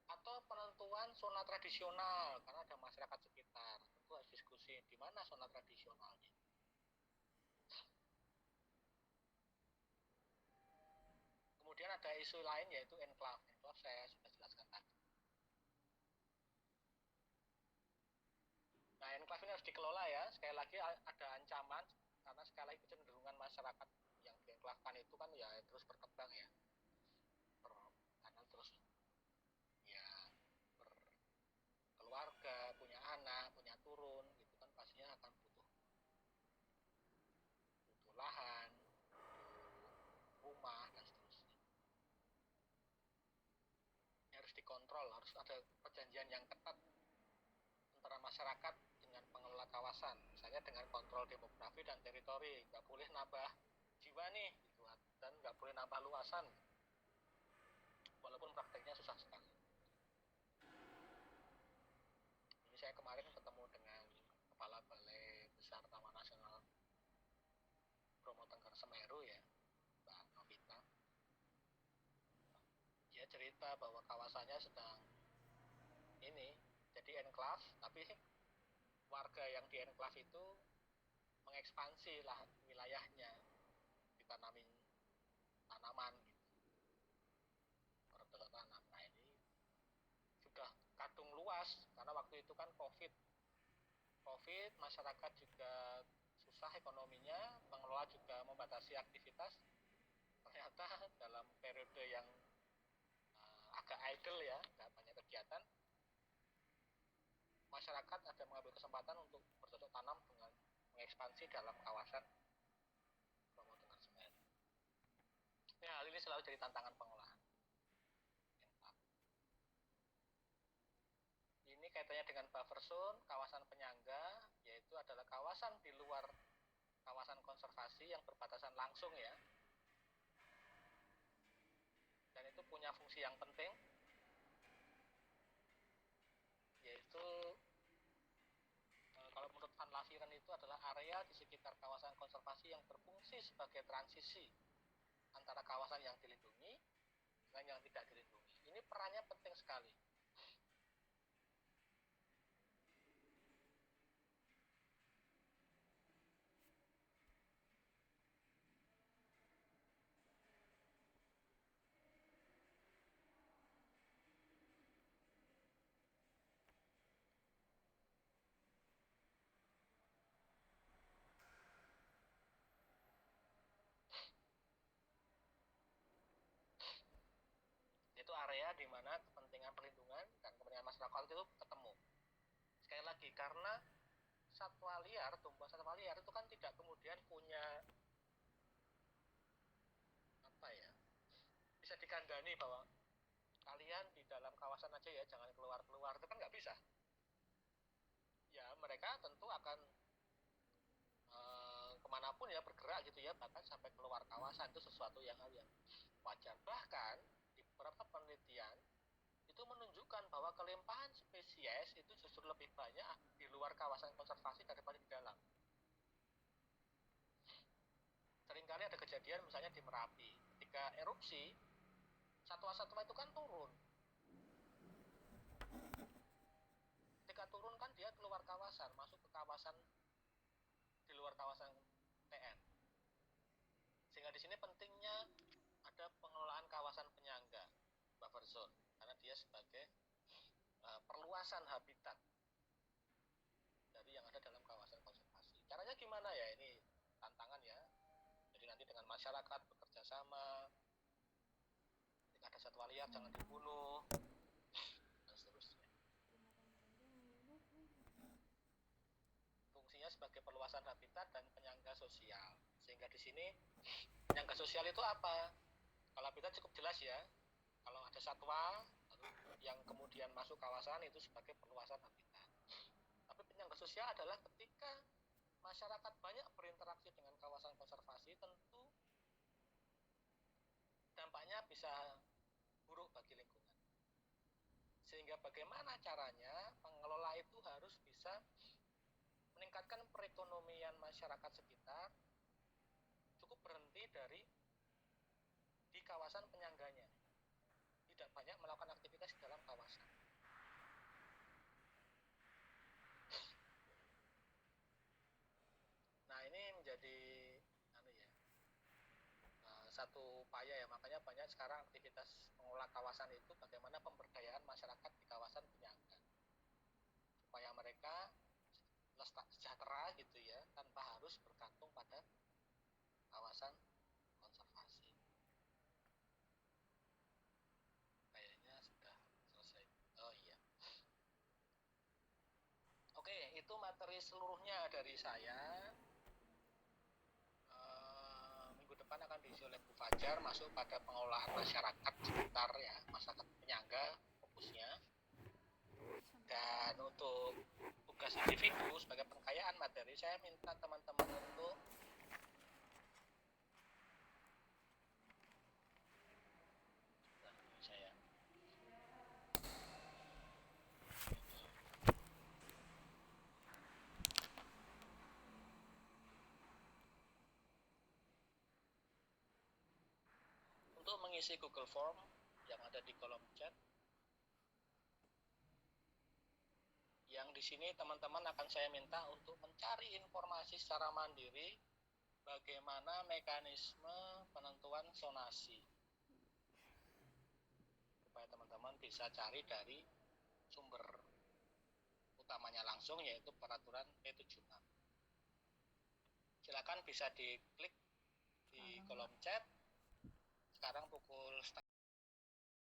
Speaker 1: Atau penentuan zona tradisional karena ada masyarakat sekitar, tentu harus diskusi di mana zona tradisionalnya. Kemudian ada isu lain yaitu enclave. Enclave saya sudah jelaskan tadi. Nah, enclave ini harus dikelola ya. Sekali lagi ada ancaman karena sekali lagi kecenderungan masyarakat yang dienclavekan itu kan ya terus berkembang ya. Karena terus ya berkeluarga, punya anak, punya turun, gitu kan pastinya akan butuh lahan dikontrol, harus ada perjanjian yang ketat antara masyarakat dengan pengelola kawasan, misalnya dengan kontrol demografi dan teritori, nggak boleh nambah jiwa nih gitu, dan nggak boleh nambah luasan, walaupun prakteknya susah sekali. Ini saya kemarin ketemu dengan Kepala Balai Besar Taman Nasional Bromo Tengger Semeru ya, Mbak Novita. Dia cerita bahwa kawasannya sedang ini jadi enklave, tapi warga yang di enklave itu mengekspansi lah wilayahnya, ditanamin tanaman gitu, bercocok tanam. Nah ini sudah kadung luas karena waktu itu kan COVID, masyarakat juga susah ekonominya, pengelola juga membatasi aktivitas. Ternyata dalam periode yang agak idle ya, nggak banyak kegiatan, masyarakat ada mengambil kesempatan untuk bercocok tanam dengan mengekspansi dalam kawasan Bromo Tengger Semeru. Nah, hal ini selalu jadi tantangan pengolahan. Ini kaitannya dengan buffer zone, kawasan penyangga, yaitu adalah kawasan di luar kawasan konservasi yang berbatasan langsung ya. Dan itu punya fungsi yang penting, yaitu kalau menurut Van Laveren itu adalah area di sekitar kawasan konservasi yang berfungsi sebagai transisi antara kawasan yang dilindungi dengan yang tidak dilindungi. Ini perannya penting sekali. Itu area di mana kepentingan perlindungan dan kepentingan masyarakat itu ketemu. Sekali lagi, karena satwa liar, tumbuhan satwa liar itu kan tidak kemudian punya apa ya, bisa dikandani bahwa kalian di dalam kawasan aja ya, jangan keluar-keluar, itu kan nggak bisa. Ya mereka tentu akan kemanapun ya bergerak gitu ya, bahkan sampai keluar kawasan, itu sesuatu yang hal yang wajar. Bahkan di beberapa penelitian itu menunjukkan bahwa kelimpahan spesies itu justru lebih banyak di luar kawasan konservasi daripada di dalam. Seringkali ada kejadian misalnya di Merapi, ketika erupsi, satwa-satwa itu kan turun. Ketika turun kan dia keluar kawasan, masuk ke kawasan di luar kawasan TN. Sehingga di sini pentingnya ada pengelolaan kawasan penyangga, buffer zone, karena dia sebagai perluasan habitat dari yang ada dalam kawasan konservasi. Caranya gimana ya? Ini tantangan ya. Jadi nanti dengan masyarakat bekerja sama, ketika ada satwa liar jangan dibunuh, dan seterusnya. Fungsinya sebagai perluasan habitat dan penyangga sosial. Sehingga di sini penyangga sosial itu apa? Kalau habitat cukup jelas ya. Kalau ada satwa yang kemudian masuk kawasan itu sebagai perluasan habitat. Tapi penyangga sosial adalah ketika masyarakat banyak berinteraksi dengan kawasan konservasi, tentu dampaknya bisa buruk bagi lingkungan. Sehingga bagaimana caranya pengelola itu harus bisa meningkatkan perekonomian masyarakat sekitar, cukup berhenti di kawasan penyangganya, tidak banyak melakukan aktivitas di dalam kawasan. Nah ini menjadi satu upaya ya, makanya banyak sekarang aktivitas pengelola kawasan itu bagaimana pemberdayaan masyarakat di kawasan penyangga, supaya mereka sejahtera gitu ya, tanpa harus bergantung pada kawasan konservasi. Kayaknya sudah selesai. Oh iya. Oke, itu materi seluruhnya dari saya. Minggu depan akan diisi oleh Bu Fajar, masuk pada pengolahan masyarakat sekitar ya, masyarakat penyangga fokusnya. Dan untuk tugas individu sebagai pengkayaan materi, saya minta teman-teman untuk saya untuk mengisi Google Form yang ada di kolom chat. Yang di sini teman-teman akan saya minta untuk mencari informasi secara mandiri bagaimana mekanisme penentuan zonasi. Supaya teman-teman bisa cari dari sumber utamanya langsung, yaitu peraturan P76. Silakan bisa diklik di kolom chat. Sekarang pukul